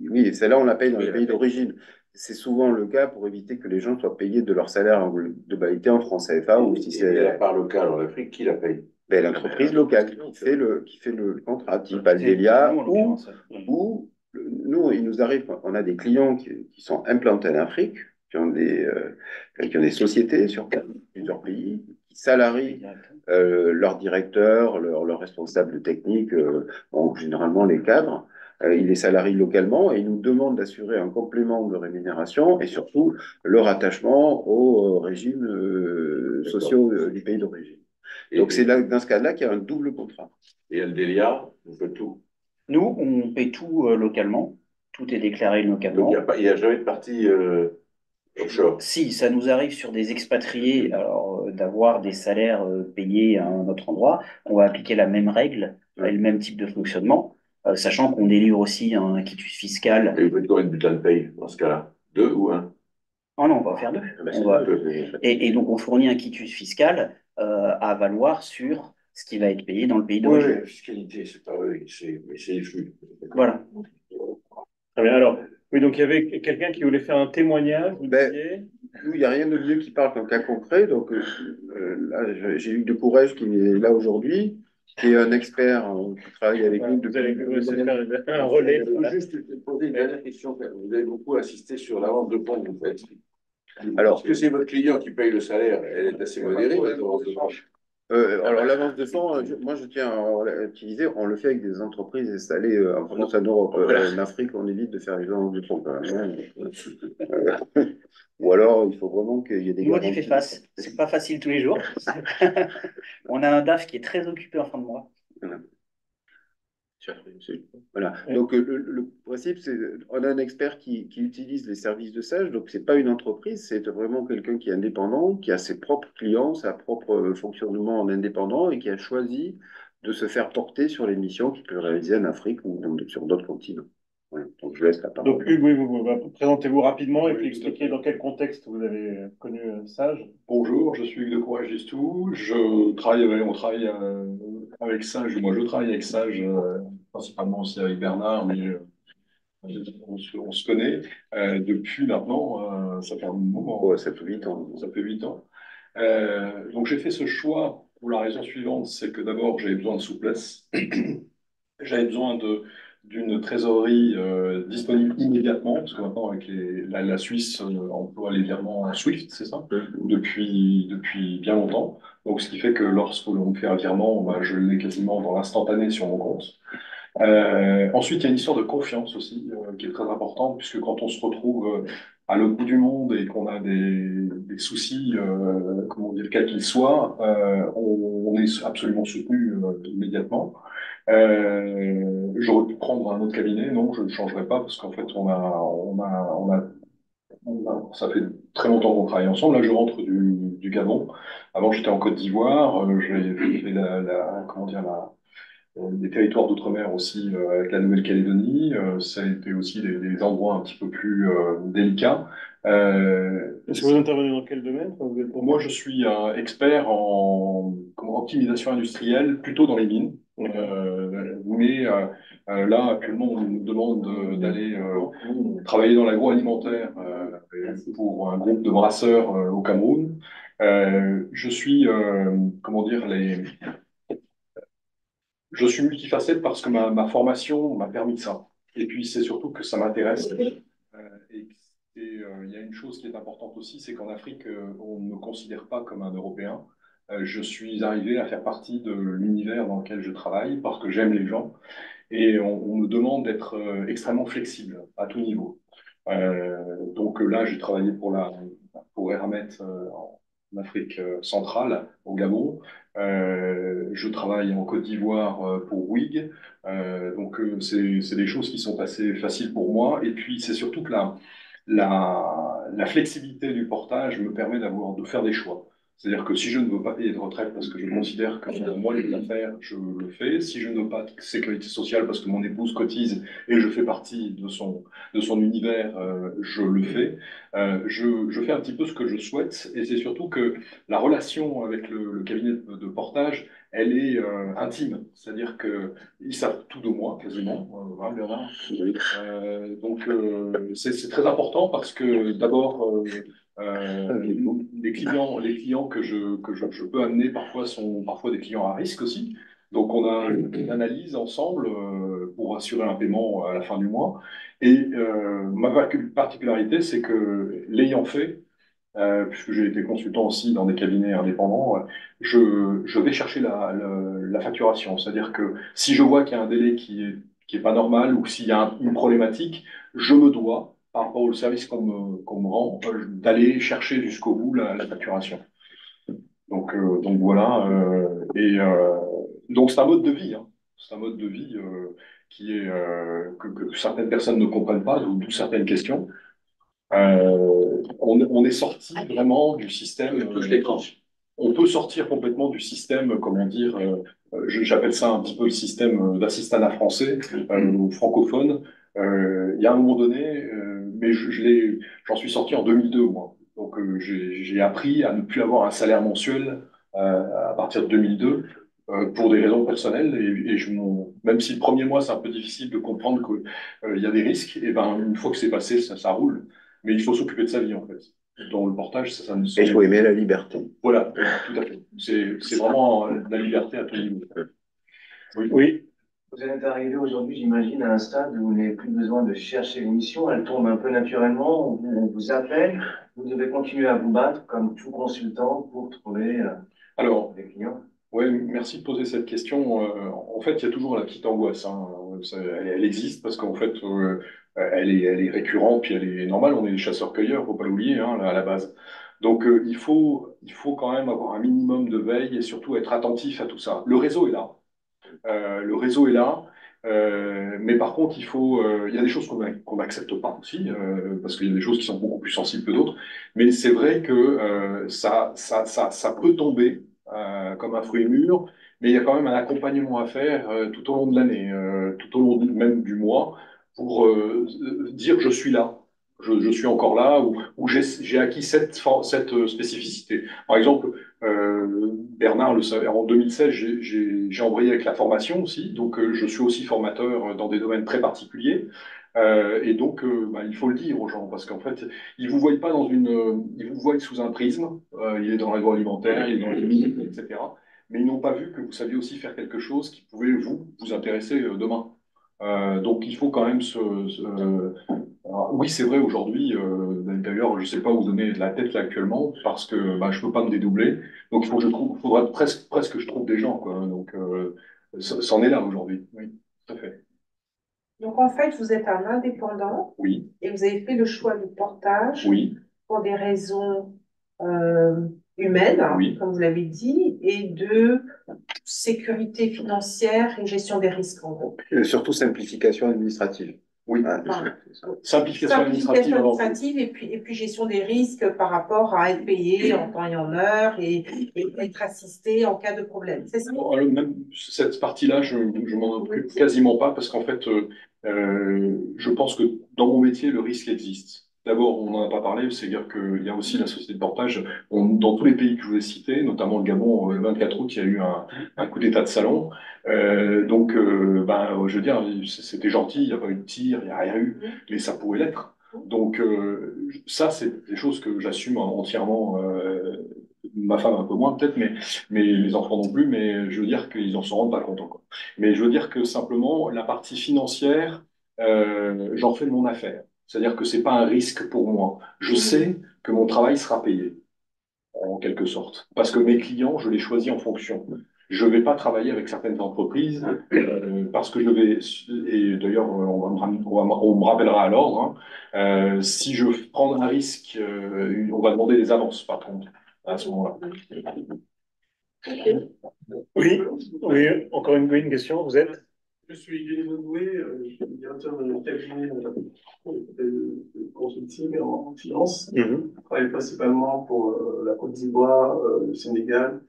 Oui, celle-là, on la paye dans le pays d'origine. C'est souvent le cas pour éviter que les gens soient payés de leur salaire en globalité en francs CFA. Ou si c'est la part locale en Afrique, qui la paye? L'entreprise locale qui fait le contrat, type Aldelia, ou nous, il nous arrive, on a des clients qui sont implantés en Afrique, qui ont des sociétés sur plusieurs pays, qui salarient leurs directeurs, leurs responsables techniques, généralement les cadres, ils les salarient localement et ils nous demandent d'assurer un complément de rémunération et surtout leur attachement aux régimes sociaux du pays d'origine. Donc, c'est dans ce cas-là qu'il y a un double contrat. Et Aldelia, vous faites tout? Nous, on paye tout localement. Tout est déclaré localement. Donc, il n'y a jamais de partie offshore? Si, ça nous arrive sur des expatriés d'avoir des salaires payés à un autre endroit. On va appliquer la même règle et le même type de fonctionnement, sachant qu'on délivre aussi un quitus fiscal. Et vous faites combien de bulletins de paye dans ce cas-là? 2 ou 1? Oh non, on va en faire 2. Et donc, on fournit un quitus fiscal à valoir sur ce qui va être payé dans le pays d'origine. Oui, la fiscalité, c'est pas eux, c'est les flux. Voilà. Très bien. Alors, oui, donc il y avait quelqu'un qui voulait faire un témoignage. Nous, il n'y a rien de mieux qui parle qu'un cas concret. Donc là, j'ai eu de courage qui est là aujourd'hui, qui est un expert qui travaille avec nous depuis. Vous allez faire un relais. Je veux juste poser une dernière question. Vous avez beaucoup insisté sur la vente de fonds que vous faites. Alors, est-ce que c'est votre client qui paye le salaire? Elle est assez modérée, votre vente de fonds? Alors, l'avance de fonds, moi, je tiens à utiliser, on le fait avec des entreprises installées en France, en Europe. En Afrique, on évite de faire les avances de fonds, quand même, hein. Ou alors, il faut vraiment qu'il y ait des Nous, on y garanties. fait face. C'est pas facile tous les jours. On a un DAF qui est très occupé en fin de mois. Voilà. Voilà. Donc, le principe, c'est on a un expert qui utilise les services de Sage. Donc, c'est pas une entreprise, c'est vraiment quelqu'un qui est indépendant, qui a ses propres clients, sa propre fonctionnement en indépendant et qui a choisi de se faire porter sur les missions qu'il peut réaliser en Afrique ou sur d'autres continents. Voilà. Donc, je laisse la parole. Donc, Hugues, oui, présentez-vous rapidement et puis expliquez dans quel contexte vous avez connu Sage. Bonjour, je suis Hugues de Courage-Gistou. On travaille avec Sage, moi je travaille avec Sage, principalement aussi avec Bernard, mais on se connaît depuis maintenant, ça fait un moment. Ouais, ça fait 8 ans. Ça fait 8 ans. Donc j'ai fait ce choix pour la raison suivante, c'est que d'abord j'avais besoin de souplesse. J'avais besoin d'une trésorerie disponible immédiatement, parce que maintenant, avec la Suisse emploie les virements en SWIFT, c'est ça, depuis bien longtemps. Donc, ce qui fait que lorsque l'on me fait un virement, bah, je l'ai quasiment dans l'instantané sur mon compte. Ensuite, il y a une histoire de confiance aussi, qui est très importante, puisque quand on se retrouve à l'autre bout du monde et qu'on a des soucis, comment dire, quels qu'ils soient, on est absolument soutenu immédiatement. J'aurais pu prendre un autre cabinet, non, je ne changerai pas parce qu'en fait, ça fait très longtemps qu'on travaille ensemble. Là, je rentre du Gabon. Avant, j'étais en Côte d'Ivoire. J'ai fait comment dire, des territoires d'outre-mer aussi avec la Nouvelle-Calédonie. Ça a été aussi des endroits un petit peu plus délicats. Est-ce que vous intervenez dans quel domaine? Moi, je suis expert en optimisation industrielle, plutôt dans les mines. Mais là, actuellement, on nous demande d'aller travailler dans l'agroalimentaire pour un groupe de brasseurs au Cameroun. Je suis, comment dire, je suis multifacette parce que ma formation m'a permis de ça. Et puis, c'est surtout que ça m'intéresse. Et il y a une chose qui est importante aussi, c'est qu'en Afrique, on ne me considère pas comme un Européen. Je suis arrivé à faire partie de l'univers dans lequel je travaille parce que j'aime les gens. Et on me demande d'être extrêmement flexible à tout niveau. Donc là, j'ai travaillé pour Eramet en Afrique centrale, au Gabon. Je travaille en Côte d'Ivoire pour Bouygues. Donc c'est des choses qui sont assez faciles pour moi. Et puis c'est surtout que la flexibilité du portage me permet de faire des choix. C'est-à-dire que si je ne veux pas payer de retraite parce que je considère que pour moi, les affaires, je le fais. Si je ne veux pas de sécurité sociale parce que mon épouse cotise et je fais partie de son univers, je le fais. Je fais un petit peu ce que je souhaite. Et c'est surtout que la relation avec le cabinet de portage, elle est intime. C'est-à-dire qu'ils savent tout de moi, quasiment. Bernard. Donc, c'est très important parce que d'abord, les clients que je peux amener parfois sont parfois des clients à risque aussi. Donc, on a une analyse ensemble pour assurer un paiement à la fin du mois. Et ma particularité, c'est que l'ayant fait, puisque j'ai été consultant aussi dans des cabinets indépendants, je vais chercher la facturation. C'est-à-dire que si je vois qu'il y a un délai qui est pas normal ou s'il y a une problématique, je me dois, par rapport au service qu'on me rend, d'aller chercher jusqu'au bout la facturation. Donc voilà. Donc c'est un mode de vie. Hein. C'est un mode de vie qui est que certaines personnes ne comprennent pas, d'où certaines questions. On est sorti vraiment du système. On peut sortir complètement du système, comment dire, j'appelle ça un petit peu le système d'assistanat français ou francophone. Il y a un moment donné, mais j'en suis sorti en 2002, moi. Donc j'ai appris à ne plus avoir un salaire mensuel à partir de 2002. Pour des raisons personnelles, même si le premier mois c'est un peu difficile de comprendre qu'il y a des risques, et ben une fois que c'est passé, ça roule. Mais il faut s'occuper de sa vie, en fait. Dans le portage, ça ne. Et il faut aimer la liberté. Voilà, tout à fait. C'est vraiment la liberté à tout niveau. Oui. Vous êtes arrivé aujourd'hui, j'imagine, à un stade où vous n'avez plus besoin de chercher l'émission, elle tombe un peu naturellement, on vous appelle, vous devez continuer à vous battre comme tout consultant pour trouver des clients. Oui, merci de poser cette question. En fait, il y a toujours la petite angoisse, hein. Elle existe parce qu'en fait, elle est récurrente, puis elle est normale. On est des chasseurs-cueilleurs, faut pas l'oublier, hein, à la base. Donc, il faut quand même avoir un minimum de veille et surtout être attentif à tout ça. Le réseau est là. Le réseau est là. Mais par contre, il y a des choses qu'on n'accepte pas aussi, parce qu'il y a des choses qui sont beaucoup plus sensibles que d'autres. Mais c'est vrai que ça peut tomber comme un fruit mûr, mais il y a quand même un accompagnement à faire tout au long de l'année, tout au long même du mois, pour dire je suis là. Je suis encore là, ou j'ai acquis cette spécificité. Par exemple, Bernard le savait, en 2016, j'ai embrayé avec la formation aussi, donc je suis aussi formateur dans des domaines très particuliers. Et donc, bah, il faut le dire aux gens, parce qu'en fait, ils vous voient pas ils vous voient sous un prisme, il est dans l'agroalimentaire, il est dans les mines, etc. Mais ils n'ont pas vu que vous saviez aussi faire quelque chose qui pouvait vous intéresser demain. Donc, il faut quand même alors, oui, c'est vrai aujourd'hui. D'ailleurs, je ne sais pas où donner de la tête là actuellement parce que bah, je ne peux pas me dédoubler. Donc, il faut que je trouve, faudra presque que je trouve des gens, quoi. Donc, c'en est là aujourd'hui. Oui, tout à fait. Donc, en fait, vous êtes un indépendant Oui, et vous avez fait le choix du portage oui, pour des raisons humaines, oui. comme vous l'avez dit, et de sécurité financière et gestion des risques, en gros. Surtout simplification administrative. Oui, Enfin, simplification administrative avant tout. administrative et puis gestion des risques par rapport à être payé en temps et en heure et être assisté en cas de problème. C'est ça? Même cette partie-là, je m'en occupe quasiment pas parce qu'en fait, je pense que dans mon métier, le risque existe. D'abord, on n'en a pas parlé, c'est-à-dire qu'il y a aussi la société de portage. Dans tous les pays que je vous ai cités, notamment le Gabon, le 24 août, il y a eu un coup d'état de salon. Ben, je veux dire, c'était gentil, il n'y a pas eu de tir, il n'y a rien eu, mais ça pourrait l'être. Donc, ça, c'est des choses que j'assume entièrement. Ma femme un peu moins peut-être, mais les enfants non plus, mais je veux dire qu'ils en se rendent pas compte encore. Mais je veux dire que simplement, la partie financière, j'en fais mon affaire. C'est-à-dire que c'est pas un risque pour moi. Je sais que mon travail sera payé, en quelque sorte. Parce que mes clients, je les choisis en fonction. Je ne vais pas travailler avec certaines entreprises parce que je vais, et d'ailleurs on me rappellera à l'ordre, hein, si je prends un risque, on va demander des avances par contre à ce moment-là. Oui, oui, encore une question, vous êtes? Je suis Guillaume Doué, je suis directeur de cabinet de consulting en finance. Je travaille principalement pour la Côte d'Ivoire, le Sénégal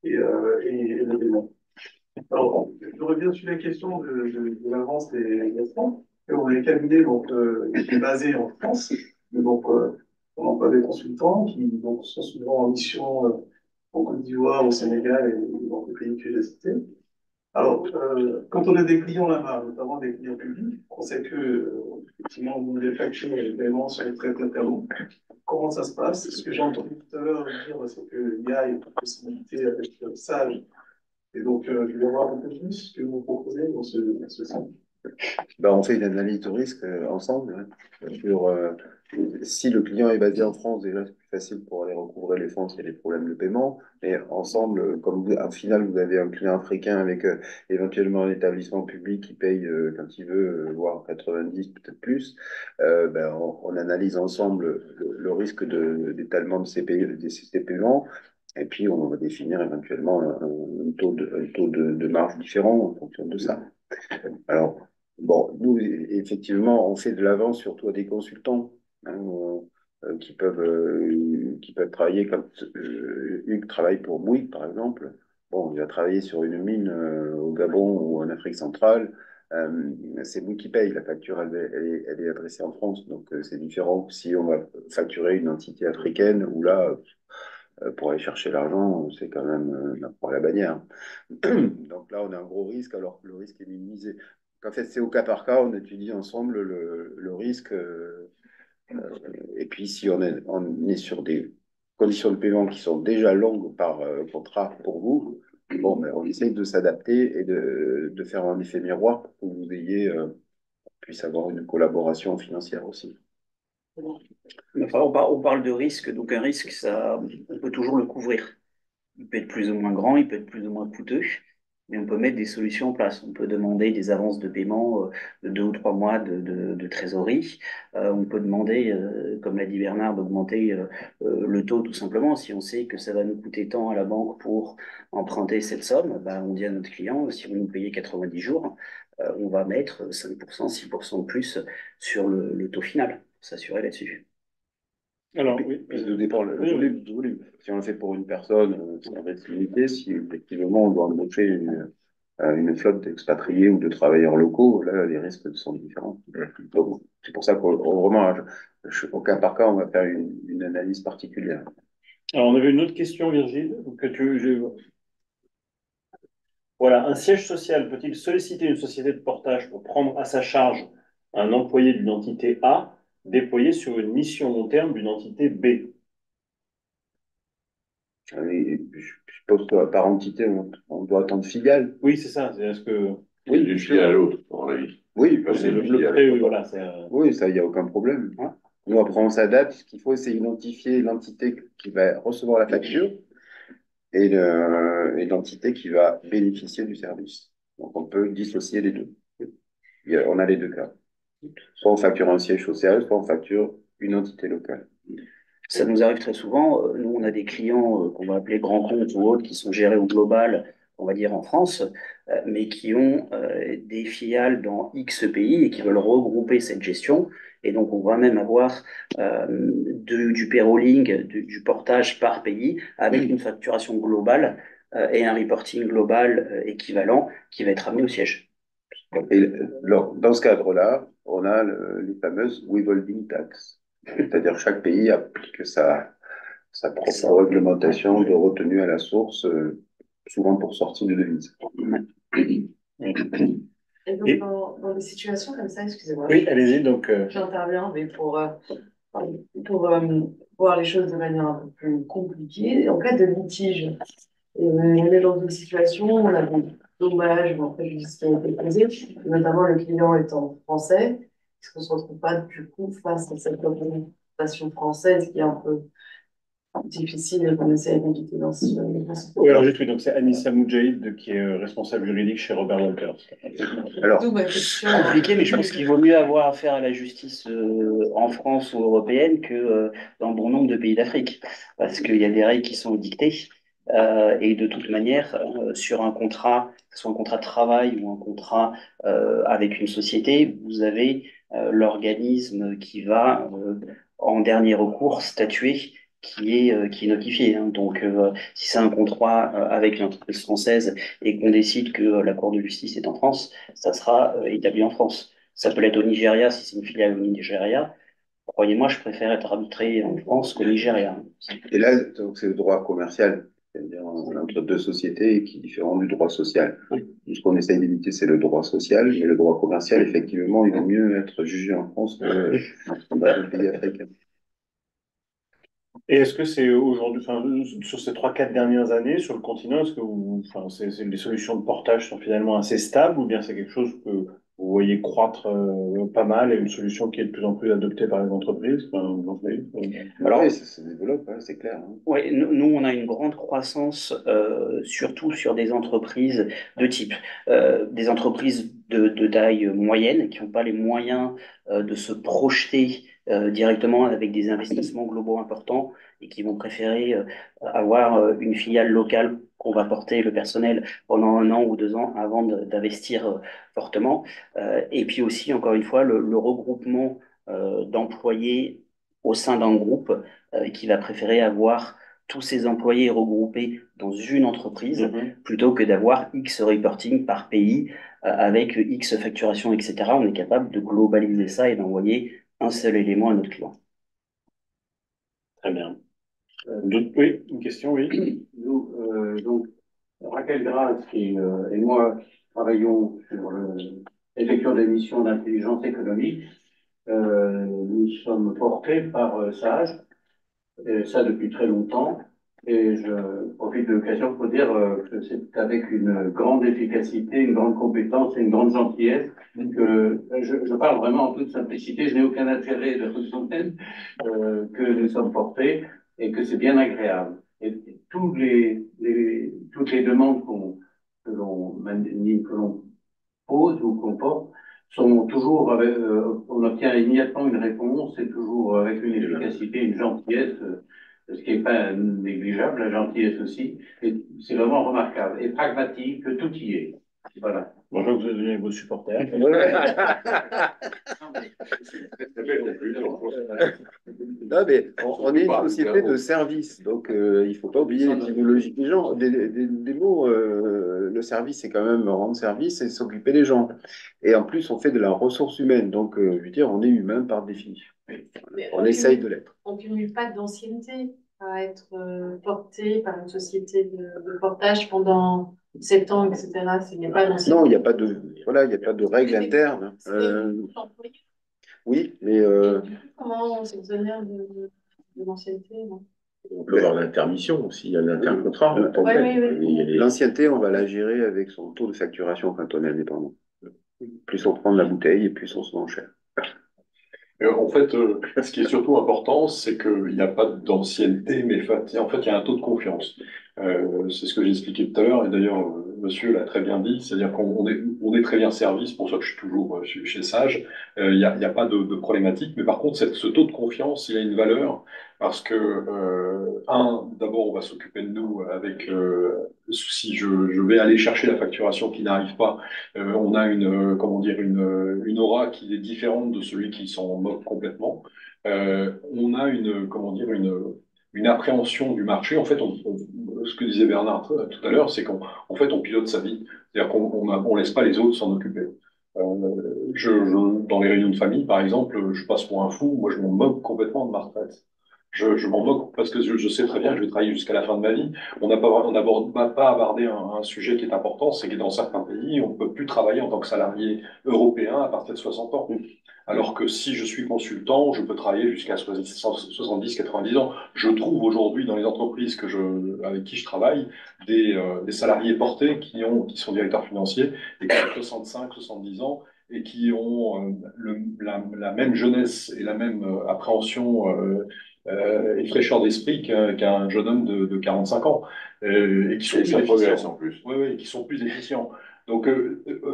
et le Bénin. Alors, je reviens sur la question de l'avance des fonds. Les cabinets donc, est basé en France, mais donc on emploie des consultants qui donc, sont souvent en mission en Côte d'Ivoire, au Sénégal et dans les pays que j'ai cités. Alors, quand on a des clients là-bas, notamment des clients publics, on sait que, effectivement, les factures et les paiements sont très, très, très longs. Comment ça se passe? Ce que j'ai entendu tout à l'heure dire, c'est qu'il y a une possibilité avec Sage. Et donc, je vais voir un peu plus ce que vous proposez dans ce sens. Ben, on fait une analyse de risque ensemble, hein, sur si le client est basé en France, déjà c'est plus facile pour aller recouvrer les fonds s'il y a des problèmes de paiement. Mais ensemble, comme au final vous avez un client africain avec éventuellement un établissement public qui paye quand il veut, voire 90, peut-être plus, ben, on analyse ensemble le risque d'étalement de ces paiements. Et puis on va définir éventuellement un taux de marge différent en fonction de ça. Alors, bon, nous, effectivement, on fait de l'avance surtout à des consultants, hein, qui peuvent travailler comme Hugues travaille pour Bouygues, par exemple. Bon, il va travailler sur une mine au Gabon ou en Afrique centrale. C'est nous qui paye. La facture, elle est adressée en France. Donc, c'est différent que si on va facturer une entité africaine où là, pour aller chercher l'argent, c'est quand même pour la bannière. Donc là, on a un gros risque alors que le risque est minimisé. En fait, c'est au cas par cas, on étudie ensemble le risque. Et puis, si on est sur des conditions de paiement qui sont déjà longues par contrat pour vous, bon, ben, on essaye de s'adapter et de faire un effet miroir pour que vous puisse avoir une collaboration financière aussi. Enfin, on parle de risque, donc un risque, ça, on peut toujours le couvrir. Il peut être plus ou moins grand, il peut être plus ou moins coûteux, mais on peut mettre des solutions en place. On peut demander des avances de paiement de 2 ou 3 mois de trésorerie. On peut demander, comme l'a dit Bernard, d'augmenter le taux tout simplement. Si on sait que ça va nous coûter tant à la banque pour emprunter cette somme, bah, on dit à notre client, si vous nous payez 90 jours, on va mettre 5%, 6% de plus sur le taux final, pour s'assurer là-dessus. Alors, oui. Puis ça dépend le volume. Si on le fait pour une personne, ça va être limité. Si effectivement on doit embaucher une flotte d'expatriés ou de travailleurs locaux, là, les risques sont différents. Donc, c'est pour ça qu'au vraiment, au cas par cas, on va faire une analyse particulière. Alors, on avait une autre question, Virgile, Voilà, un siège social peut-il solliciter une société de portage pour prendre à sa charge un employé d'une entité A déployé sur une mission long terme d'une entité B? Et je suppose que par entité, on doit attendre filiale. Oui, c'est ça. C'est ce que. Oui, d'une filiale à l'autre, à mon avis. Oui, C'est le prêt, oui, voilà. Oui, ça, il n'y a aucun problème. Nous, après, on s'adapte. Ce qu'il faut, c'est identifier l'entité qui va recevoir la facture et l'entité qui va bénéficier du service. Donc, on peut dissocier les deux. On a les deux cas. Soit on facture un siège social, soit on facture une entité locale. Ça nous arrive très souvent. Nous, on a des clients qu'on va appeler grands comptes ou autres qui sont gérés au global, on va dire en France, mais qui ont des filiales dans X pays et qui veulent regrouper cette gestion. Et donc, on va même avoir du payrolling, du portage par pays avec une facturation globale et un reporting global équivalent qui va être amené au siège. Et dans ce cadre-là, on a les fameuses withholding tax. C'est-à-dire chaque pays applique sa propre réglementation de retenue à la source, souvent pour sortir de devises. Et donc, dans des situations comme ça, excusez-moi. Oui, allez-y. Donc, j'interviens, mais pour voir les choses de manière un peu plus compliquée. En cas de litige, on est dans une situation où on a des dommages ou un préjudice qui a été causé, notamment le client étant français. Est-ce qu'on ne se retrouve pas du coup face à cette réglementation française qui est un peu difficile et qu'on essaie d'éviter dans ce Oui, alors juste, oui, donc c'est Anissa Moudjahid qui est responsable juridique chez Robert Walters. Alors, c'est compliqué, mais je pense qu'il vaut mieux avoir affaire à la justice en France ou européenne que dans bon nombre de pays d'Afrique, parce qu'il y a des règles qui sont dictées. Et de toute manière, sur un contrat, que ce soit un contrat de travail ou un contrat avec une société, vous avez l'organisme qui va, en dernier recours, statuer qui est notifié. Hein. Donc, si c'est un contrat avec une entreprise française et qu'on décide que la Cour de justice est en France, ça sera établi en France. Ça peut l'être au Nigeria si c'est une filiale au Nigeria. Croyez-moi, je préfère être arbitré en France qu'au Nigeria. Et là, donc, c'est le droit commercial, c'est-à-dire entre deux sociétés qui est différent du droit social. Ce qu'on essaye d'éviter, c'est le droit social, mais le droit commercial, effectivement, il vaut mieux être jugé en France que dans les pays africains. Et est-ce que c'est aujourd'hui, sur ces 3-4 dernières années, sur le continent, est-ce que les solutions de portage sont finalement assez stables ou bien c'est quelque chose que vous voyez croître pas mal et une solution qui est de plus en plus adoptée par les entreprises? Alors, oui, ça se développe, hein, c'est clair. Hein. Oui, nous, on a une grande croissance, surtout sur des entreprises de type, des entreprises de taille moyenne qui n'ont pas les moyens de se projeter directement avec des investissements globaux importants et qui vont préférer avoir une filiale locale qu'on va porter le personnel pendant 1 an ou 2 ans avant d'investir fortement. Et puis aussi, encore une fois, le regroupement d'employés au sein d'un groupe qui va préférer avoir tous ses employés regroupés dans une entreprise plutôt que d'avoir X reporting par pays avec X facturation, etc. On est capable de globaliser ça et d'envoyer un seul élément à notre client. Très bien. Oui, une question, oui. Nous, donc, Raquel Gras et moi travaillons sur l'effectuation des missions d'intelligence économique. Nous sommes portés par SAGE, et ça depuis très longtemps. Et je profite de l'occasion pour dire que c'est avec une grande efficacité, une grande compétence et une grande gentillesse que je parle vraiment en toute simplicité, je n'ai aucun intérêt de domaine, que nous sommes portés et que c'est bien agréable. Et toutes les demandes que l'on pose ou qu'on porte sont toujours on obtient immédiatement une réponse et toujours avec une efficacité, une gentillesse, ce qui n'est pas négligeable, la gentillesse aussi. Et c'est vraiment remarquable et pragmatique, tout y est. Voilà. Bonjour, vous avez vos supporters. Non, mais on est une société de service, donc il ne faut pas oublier l'étymologie des gens, des mots. Le service, c'est quand même rendre service et s'occuper des gens. Et en plus, on fait de la ressource humaine, donc je veux dire, on est humain par définition. On essaye de l'être. On ne cumule pas d'ancienneté à être porté par une société de portage pendant 7 ans, etc. Il n'y a pas d'ancienneté. Non, il n'y a pas de, voilà, il n'y a pas de règles internes. Oui, mais comment on s'exonère de l'ancienneté? On peut avoir l'intermission aussi, il y a l'intercontrat. L'ancienneté, on va la gérer avec son taux de facturation quand on est indépendant. Plus on prend de la bouteille et plus on se vend cher. En fait, ce qui est surtout important, c'est qu'il n'y a pas d'ancienneté, mais en fait, il y a un taux de confiance. C'est ce que j'ai expliqué tout à l'heure, et d'ailleurs, monsieur l'a très bien dit, c'est-à-dire qu'on est très bien servi, c'est pour ça que je suis toujours chez Sage. Il n'y a pas de problématique, mais par contre, ce taux de confiance, il a une valeur, parce que, d'abord, on va s'occuper de nous avec, si je vais aller chercher la facturation qui n'arrive pas, on a une aura qui est différente de celui qui s'en moque complètement. On a une appréhension du marché. En fait, ce que disait Bernard tout à l'heure, c'est qu'en fait, on pilote sa vie. C'est-à-dire qu'on laisse pas les autres s'en occuper. Dans les réunions de famille, par exemple, je passe pour un fou. Moi, je m'en moque complètement de ma retraite. Je m'en moque parce que je sais très bien que je vais travailler jusqu'à la fin de ma vie. On n'aborde pas abordé un sujet qui est important, c'est que dans certains pays, on ne peut plus travailler en tant que salarié européen à partir de 60 ans. Alors que si je suis consultant, je peux travailler jusqu'à 70, 90 ans. Je trouve aujourd'hui dans les entreprises avec qui je travaille des salariés portés qui sont directeurs financiers et qui ont 65, 70 ans et qui ont la même jeunesse et la même appréhension et fraîcheur d'esprit qu'un jeune homme de 45 ans et qui sont plus efficients. En plus. Oui, oui, qui sont plus efficients. Donc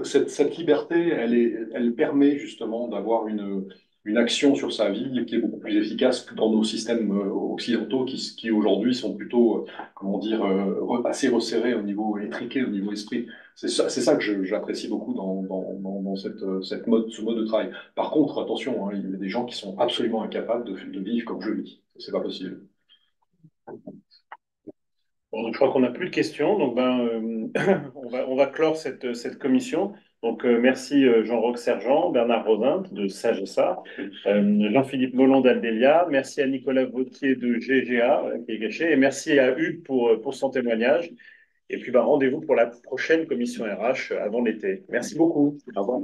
cette liberté, elle permet justement d'avoir une action sur sa vie qui est beaucoup plus efficace que dans nos systèmes occidentaux qui aujourd'hui sont plutôt, assez resserrés au niveau étriqué, au niveau esprit. C'est ça que j'apprécie beaucoup dans ce mode de travail. Par contre, attention, il y a des gens qui sont absolument incapables de vivre comme je vis. C'est pas possible. Bon, donc je crois qu'on n'a plus de questions, donc on va clore cette commission. Donc merci Jean-Roch Sergent, Bernard Rozin de SAGESA, Jean-Philippe Molon d'Aldelia, merci à Nicolas Vautier de GGA qui est gâché, et merci à Hugues pour son témoignage. Et puis rendez-vous pour la prochaine commission RH avant l'été. Merci beaucoup. Au revoir.